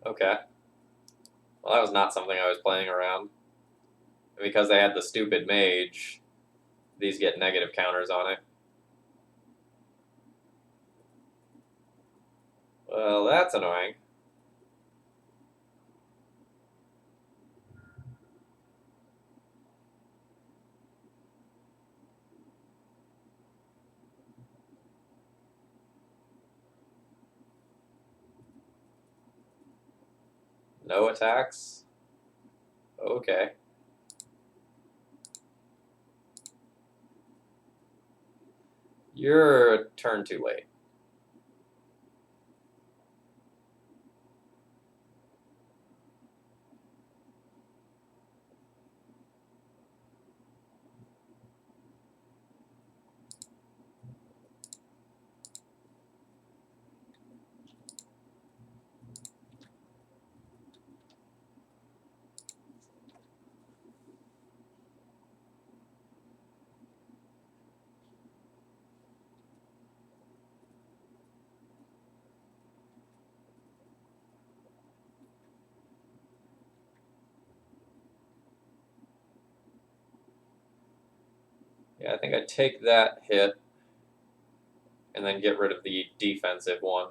Okay. Well, that was not something I was playing around. Because they had the stupid mage, these get negative counters on it. Well, that's annoying. No attacks. Okay. You're a turn too late. Yeah, I think I take that hit and then get rid of the defensive one.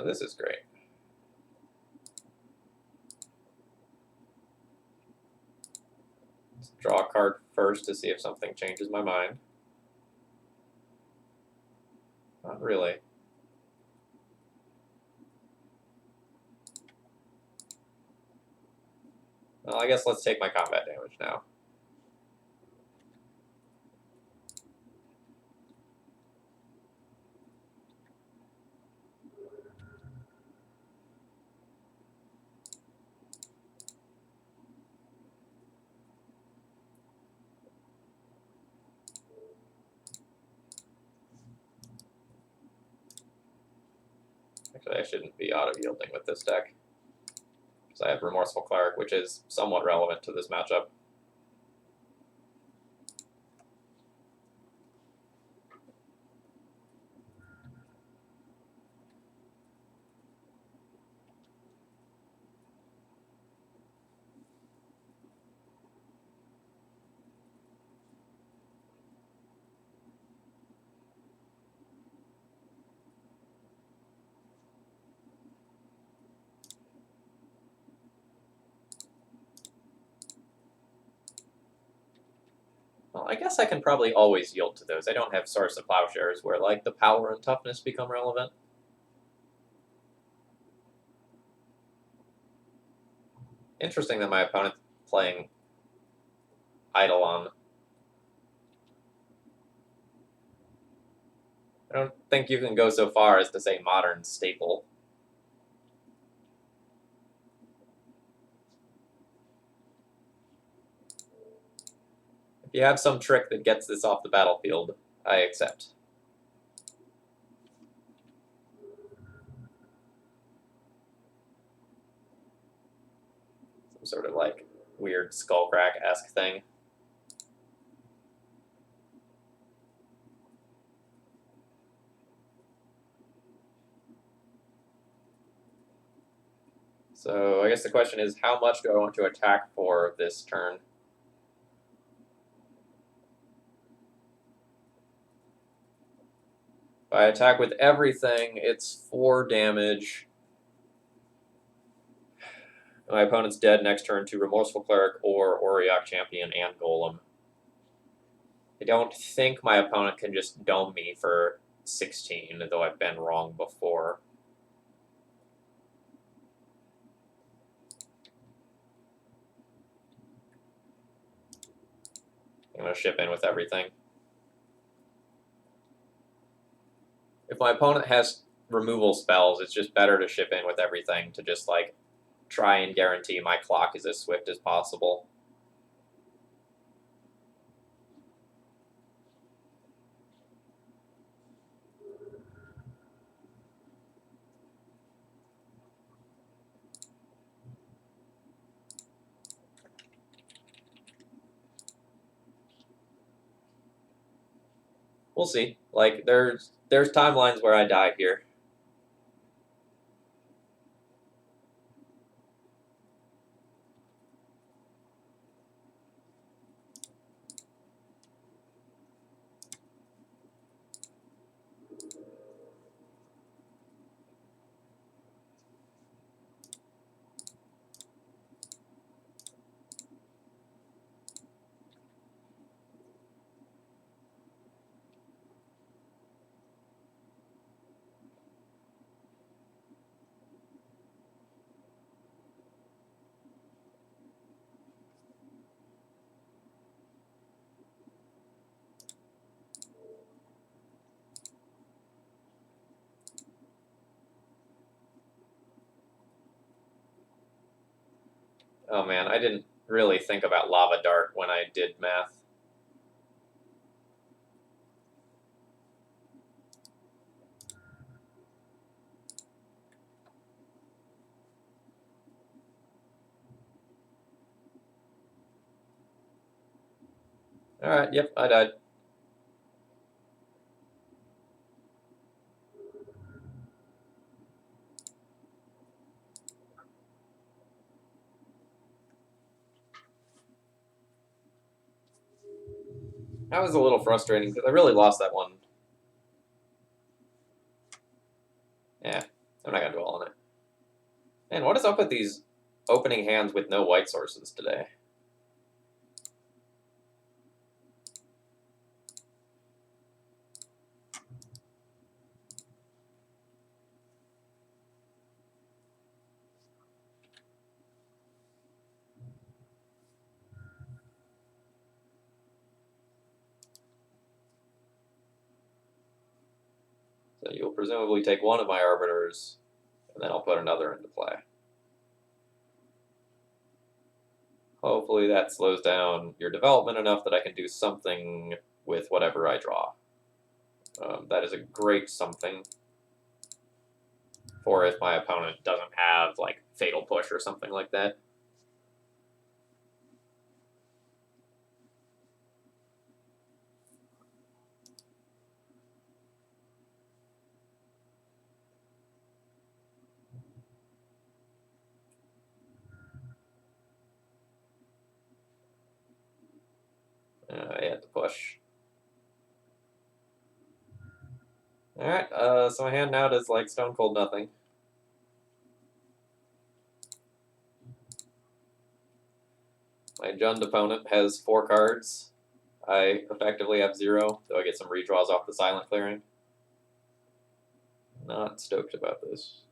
This is great. Let's draw a card first to see if something changes my mind. Not really. Well, I guess let's take my combat damage now. Actually, I shouldn't be auto-yielding with this deck, because I have Remorseful Cleric, which is somewhat relevant to this matchup. Well, I guess I can probably always yield to those. I don't have Source of Plowshares where, like, the power and toughness become relevant. Interesting that my opponent's playing Eidolon. I don't think you can go so far as to say modern staple. If you have some trick that gets this off the battlefield, I accept. Some sort of, like, weird Skullcrack-esque thing. So I guess the question is, how much do I want to attack for this turn? If I attack with everything, it's 4 damage. My opponent's dead next turn to Remorseful Cleric or Auriok Champion and Golem. I don't think my opponent can just dome me for 16, though I've been wrong before. I'm going to ship in with everything. If my opponent has removal spells, it's just better to ship in with everything to just, like, try and guarantee my clock is as swift as possible. We'll see. Like, there's timelines where I die here. Oh man, I didn't really think about Lava Dart when I did math. Alright, yep, I died. That was a little frustrating because I really lost that one. Yeah, I'm not gonna dwell on it. Man, what is up with these opening hands with no white sources today? So you'll presumably take one of my arbiters, and then I'll put another into play. Hopefully that slows down your development enough that I can do something with whatever I draw. That is a great something for if my opponent doesn't have, like, Fatal Push or something like that. I had to push. Alright, so my hand now does, like, stone cold nothing. My Jund opponent has 4 cards. I effectively have 0, though I get some redraws off the silent clearing. Not stoked about this.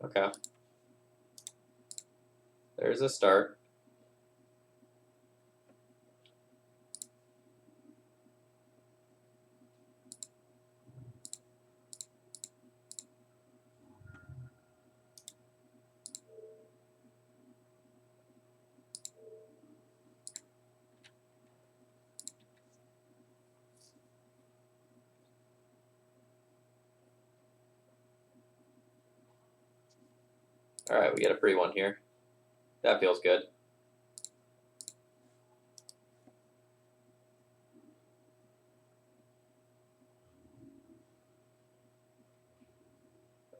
Okay. There's a start. Alright, we get a free one here. That feels good.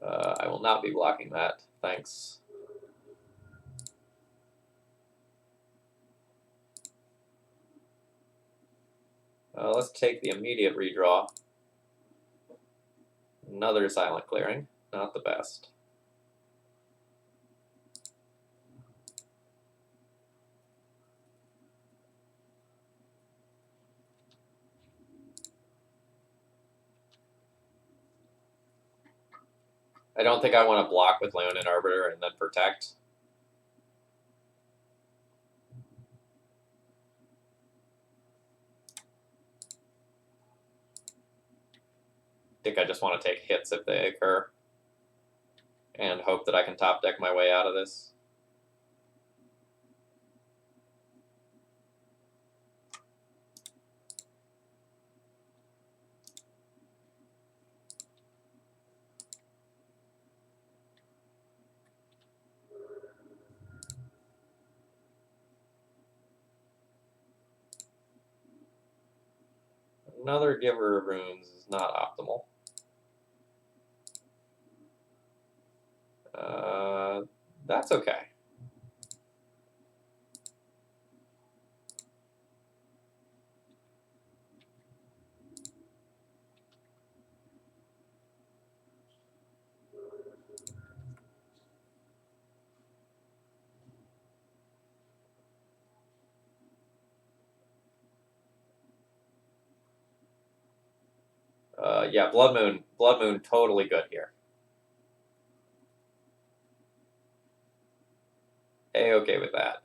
I will not be blocking that. Thanks. Let's take the immediate redraw. Another silent clearing. Not the best. I don't think I want to block with Leonin Arbiter and then protect. I think I just want to take hits if they occur. And hope that I can top deck my way out of this. Another Giver of Runes is not optimal. That's okay. Yeah, Blood Moon, totally good here. A-okay with that.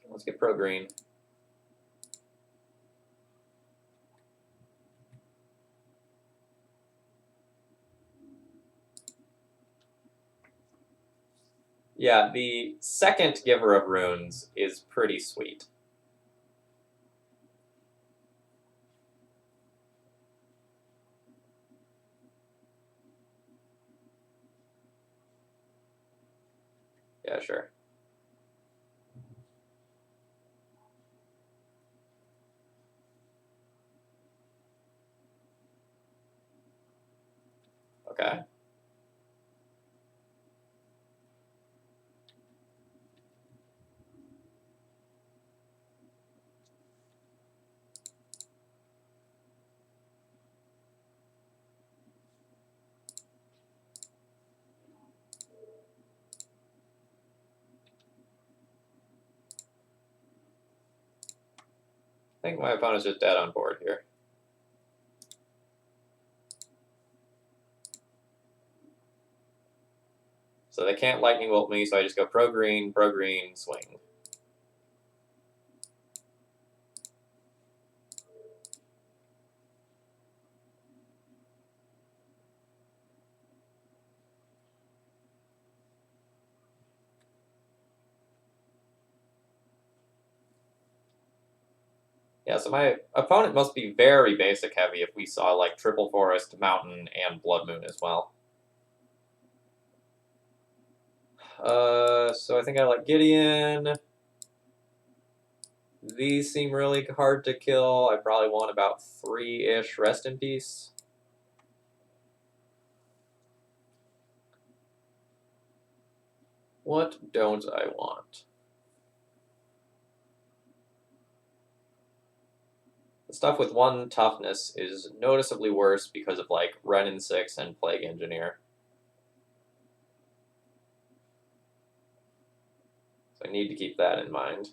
Let's get pro green. Yeah, the second Giver of Runes is pretty sweet. Yeah, sure. Okay. I think my opponent's just dead on board here. So they can't lightning bolt me, so I just go pro green, swing. Yeah, so my opponent must be very basic heavy if we saw like Triple Forest, Mountain, and Blood Moon as well. So I think I like Gideon. These seem really hard to kill. I probably want about 3-ish. Rest in peace. What don't I want? The stuff with 1 toughness is noticeably worse because of like Renin 6 and Plague Engineer. So I need to keep that in mind.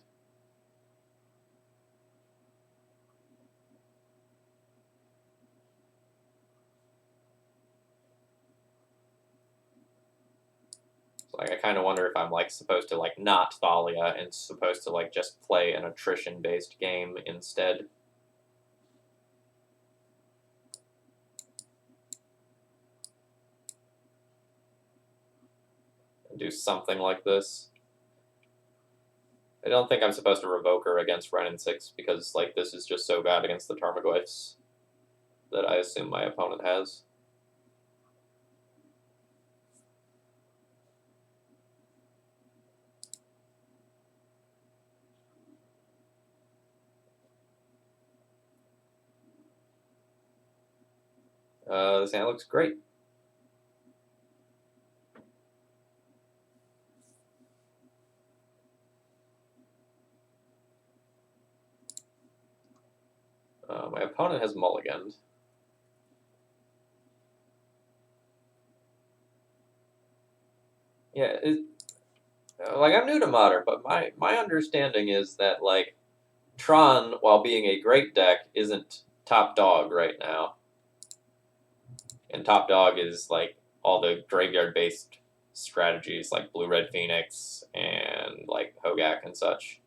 So, like, I kind of wonder if I'm like supposed to like not Thalia and supposed to like just play an attrition-based game instead. And do something like this. I don't think I'm supposed to revoke her against Renin 6 because like this is just so bad against the Tarmogoyfs that I assume my opponent has. This hand looks great. My opponent has mulliganed. Yeah, like I'm new to Modern, but my understanding is that like Tron, while being a great deck, isn't top dog right now. And top dog is like all the graveyard-based strategies like Blue-Red Phoenix and like Hogak and such.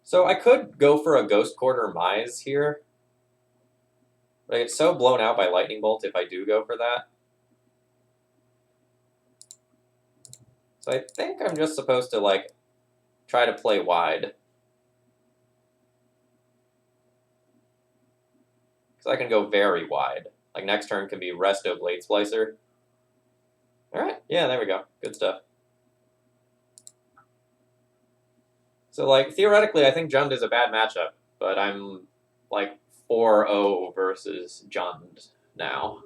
So I could go for a Ghost Quarter Mise here, but I get so blown out by Lightning Bolt if I do go for that. So I think I'm just supposed to like try to play wide. Because I can go very wide. Like next turn can be Resto Blade Splicer. Alright, yeah, there we go. Good stuff. So, like, theoretically, I think Jund is a bad matchup, but I'm, like, 4-0 versus Jund now.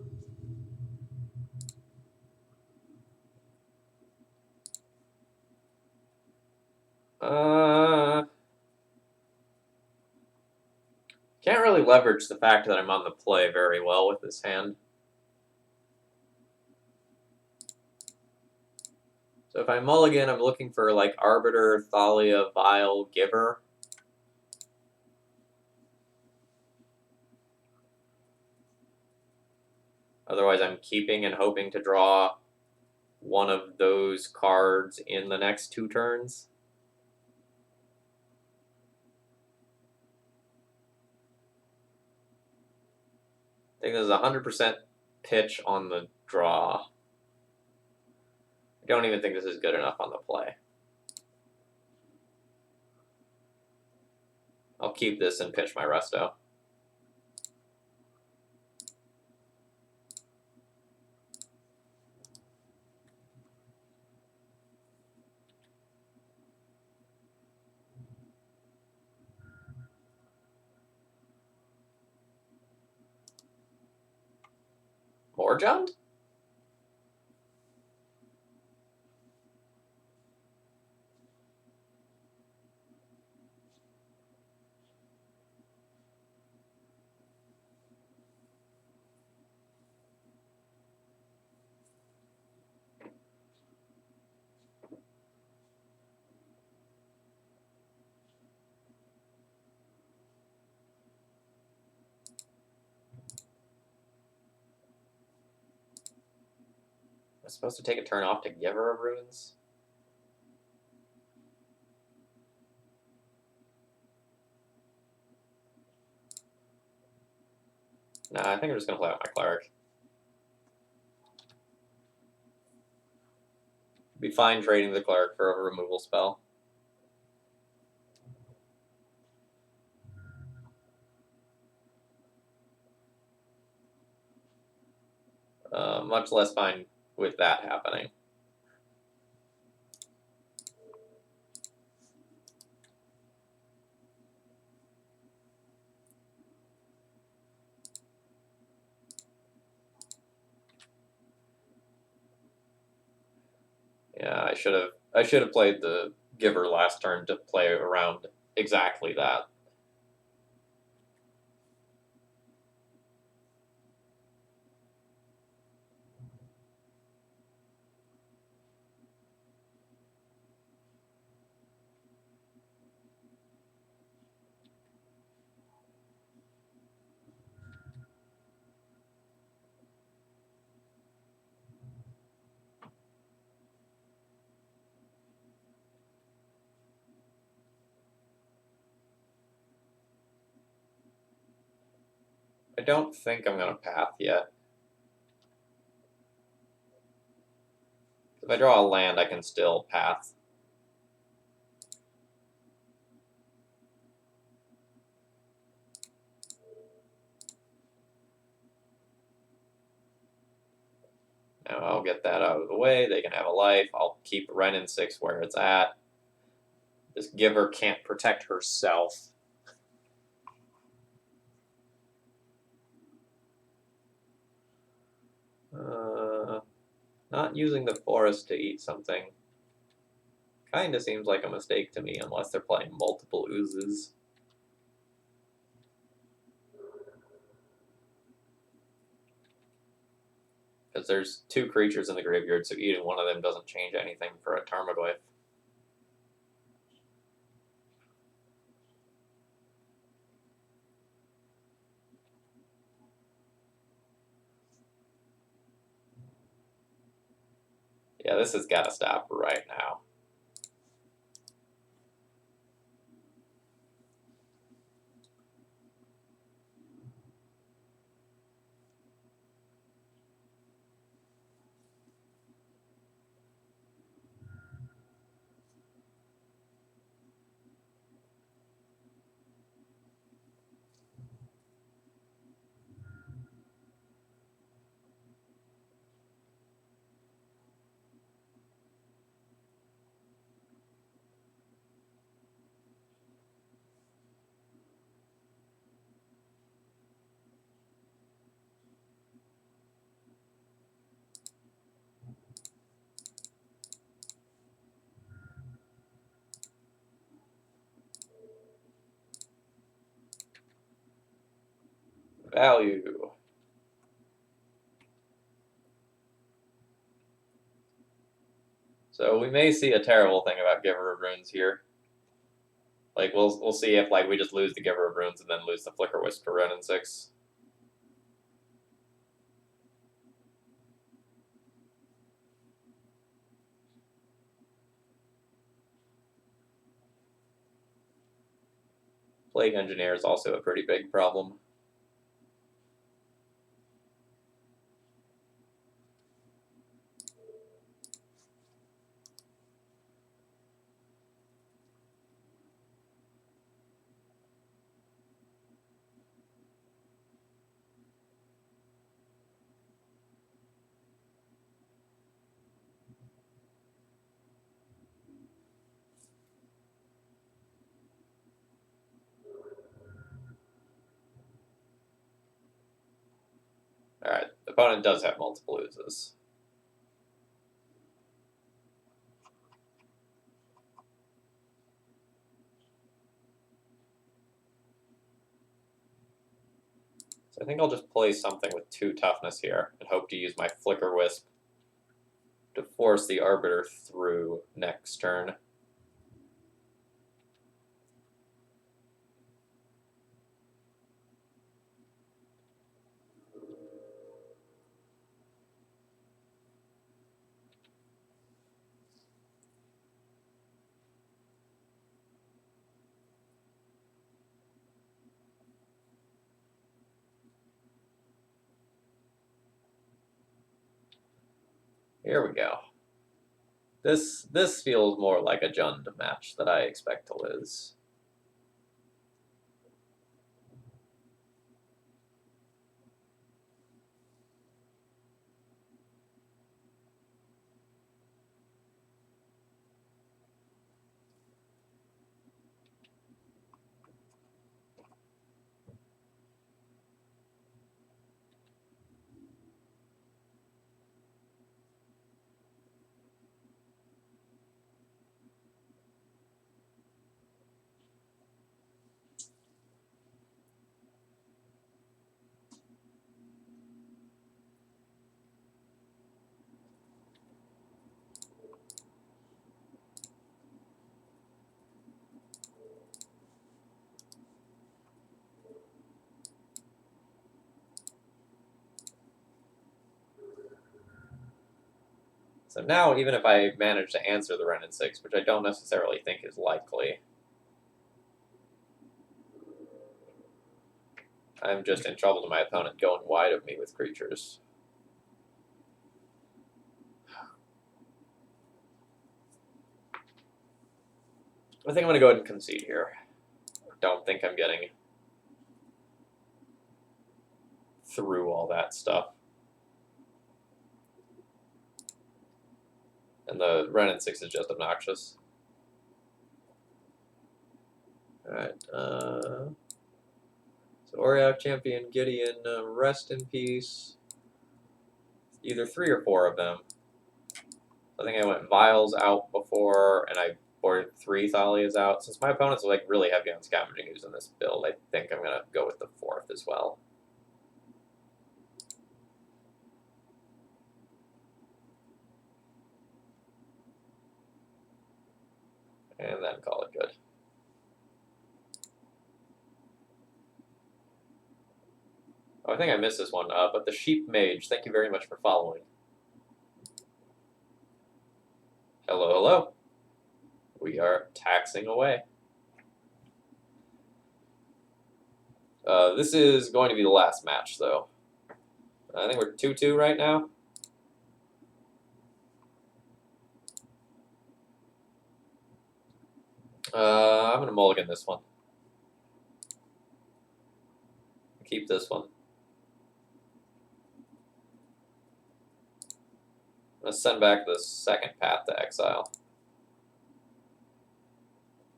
Can't really leverage the fact that I'm on the play very well with this hand. So if I mulligan, I'm looking for, like, Arbiter, Thalia, Vile, Giver. Otherwise, I'm keeping and hoping to draw one of those cards in the next 2 turns. I think there's 100% pitch on the draw. I don't even think this is good enough on the play. I'll keep this and pitch my resto. More Jund? I'm supposed to take a turn off to Giver of Runes? Nah, I think I'm just going to play out my Cleric. Be fine trading the Cleric for a removal spell. Much less fine with that happening. Yeah, I should have played the Giver last turn to play around exactly that. I don't think I'm going to path yet. If I draw a land, I can still path. Now I'll get that out of the way. They can have a life. I'll keep Ren in 6 where it's at. This Giver can't protect herself. Not using the forest to eat something kinda seems like a mistake to me unless they're playing multiple oozes. Because there's 2 creatures in the graveyard, so eating one of them doesn't change anything for a Tarmogoyf. Yeah, this has got to stop right now. Value. So we may see a terrible thing about Giver of Runes here. Like we'll see if like we just lose the Giver of Runes and then lose the Flicker Wisp to Ren and 6. Plague Engineer is also a pretty big problem. Alright, the opponent does have multiple oozes. So I think I'll just play something with 2 toughness here and hope to use my Flicker Wisp to force the Arbiter through next turn. Here we go. This feels more like a Jund match that I expect to lose. So now, even if I manage to answer the Ren and 6, which I don't necessarily think is likely, I'm just in trouble to my opponent going wide of me with creatures. I think I'm going to go ahead and concede here. Don't think I'm getting through all that stuff. And the Ren and 6 is just obnoxious. Alright, so Auriok Champion, Gideon, rest in peace. Either 3 or 4 of them. I think I went Vials out before, and I boarded 3 Thalias out. Since my opponent's like really heavy on scavenging ooze in this build, I think I'm going to go with the 4th as well. And then call it good. Oh, I think I missed this one, but the Sheep Mage, thank you very much for following. Hello, hello. We are taxing away. This is going to be the last match, though. I think we're 2-2 right now. I'm going to mulligan this one. Keep this one. I'm going to send back the second Path to Exile.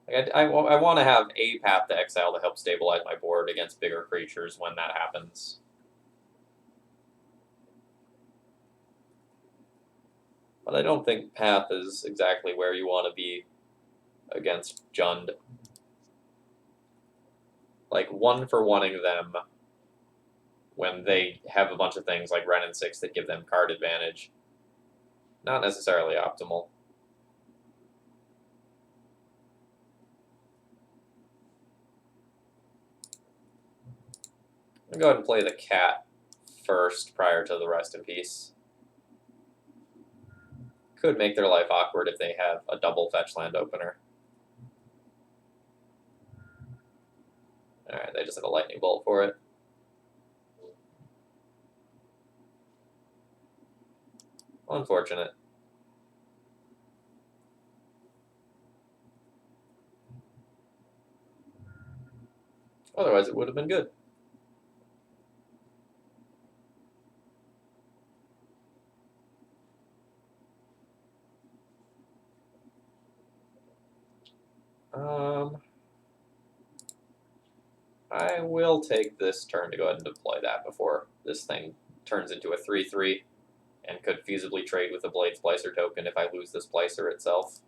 Like I want to have a Path to Exile to help stabilize my board against bigger creatures when that happens. But I don't think Path is exactly where you want to be against Jund. Like, 1-for-1ing them when they have a bunch of things like Ren and 6 that give them card advantage. Not necessarily optimal. I'm going to go ahead and play the cat first prior to the rest in peace. Could make their life awkward if they have a double fetch land opener. Alright, they just have a lightning bolt for it. Unfortunate. Otherwise, it would have been good. I will take this turn to go ahead and deploy that before this thing turns into a 3/3 and could feasibly trade with the Blade Splicer token if I lose the Splicer itself.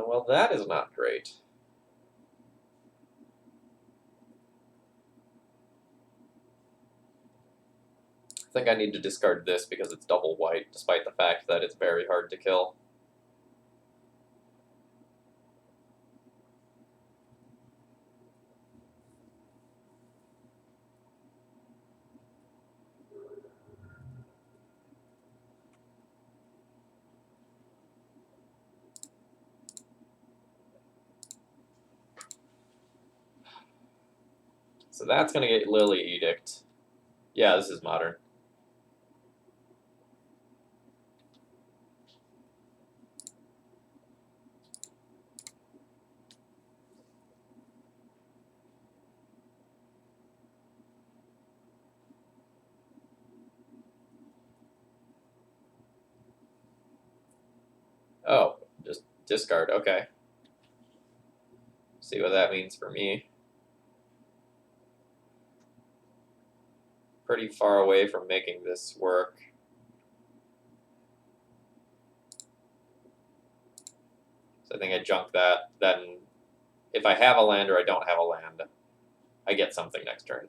Well, that is not great. I think I need to discard this because it's double white, despite the fact that it's very hard to kill. So that's going to get Lily Edict. Yeah, this is modern. Oh, just discard, okay. See what that means for me. Pretty far away from making this work. So I think I junk that. Then if I have a land or I don't have a land, I get something next turn.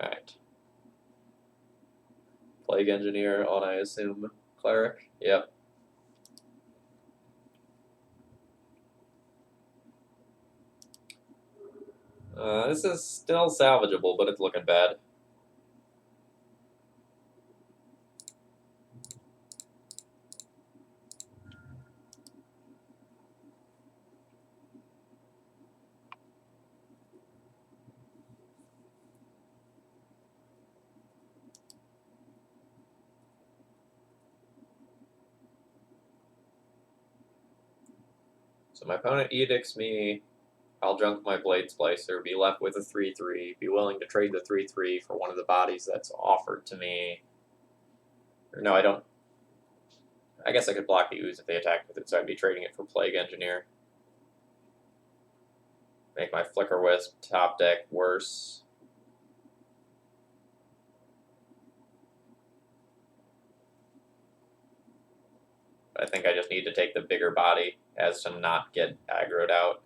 Alright. Plague Engineer on, I assume, Cleric. Yep. This is still salvageable, but it's looking bad. So my opponent edicts me. I'll junk my Blade Splicer, be left with a 3/3, be willing to trade the 3/3 for one of the bodies that's offered to me. Or no, I don't. I guess I could block the Ooze if they attack with it, so I'd be trading it for Plague Engineer. Make my Flicker Wisp top deck worse. I think I just need to take the bigger body as to not get aggroed out.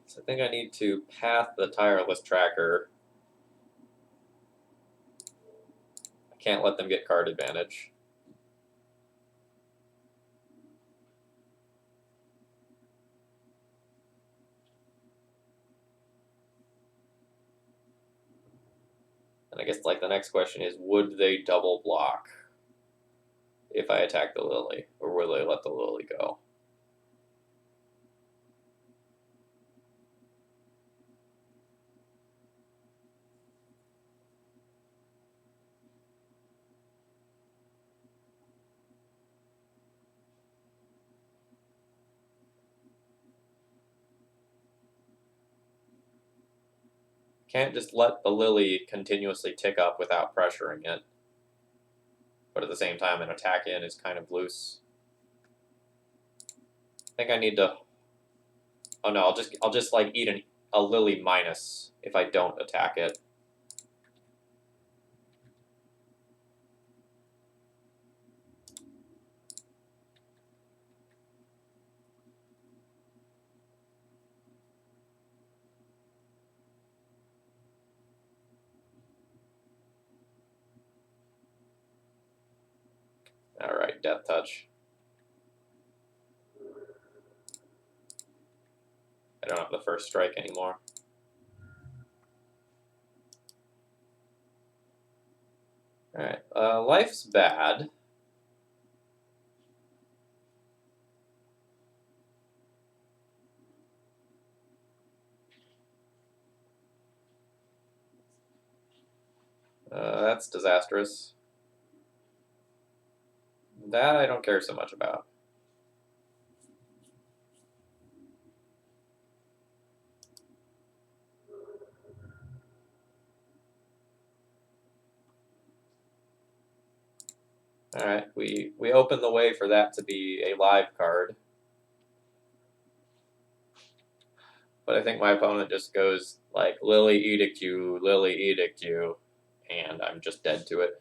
So I think I need to path the Tireless Tracker. I can't let them get card advantage. And I guess like the next question is, would they double block if I attack the Lily, or will they let the Lily go? Can't just let the Lily continuously tick up without pressuring it. But at the same time, an attack in is kind of loose. I think I need to... Oh no, I'll just like eat a Lily minus if I don't attack it. Alright, Death Touch. I don't have the first strike anymore. Alright, life's bad. That's disastrous. That I don't care so much about. Alright, we open the way for that to be a live card. But I think my opponent just goes like, Lily Edict you, Lily Edict you, and I'm just dead to it.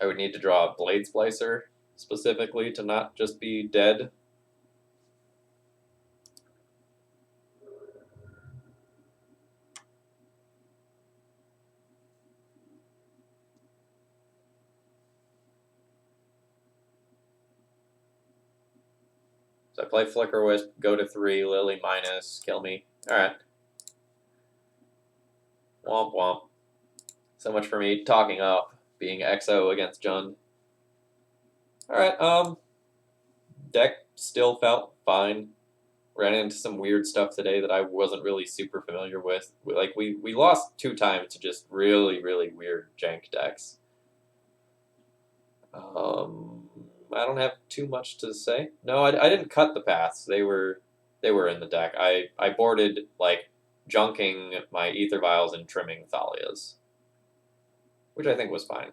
I would need to draw a Blade Splicer specifically to not just be dead. So I play Flicker Wisp, go to 3, Lily minus, kill me. Alright. Womp womp. So much for me talking up, being XO against Jund. Alright, deck still felt fine. Ran into some weird stuff today that I wasn't really super familiar with. Like, we lost 2 times to just really, really weird jank decks. I don't have too much to say. No, I didn't cut the paths. They were in the deck. I boarded, like, junking my Ether Vials and trimming Thalias, which I think was fine.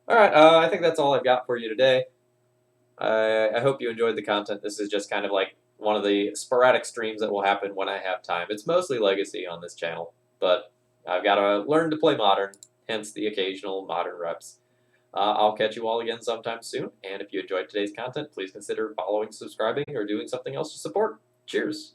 Alright, I think that's all I've got for you today. I hope you enjoyed the content. This is just kind of like one of the sporadic streams that will happen when I have time. It's mostly Legacy on this channel, but I've got to learn to play Modern, hence the occasional Modern reps. I'll catch you all again sometime soon, and if you enjoyed today's content, please consider following, subscribing, or doing something else to support. Cheers!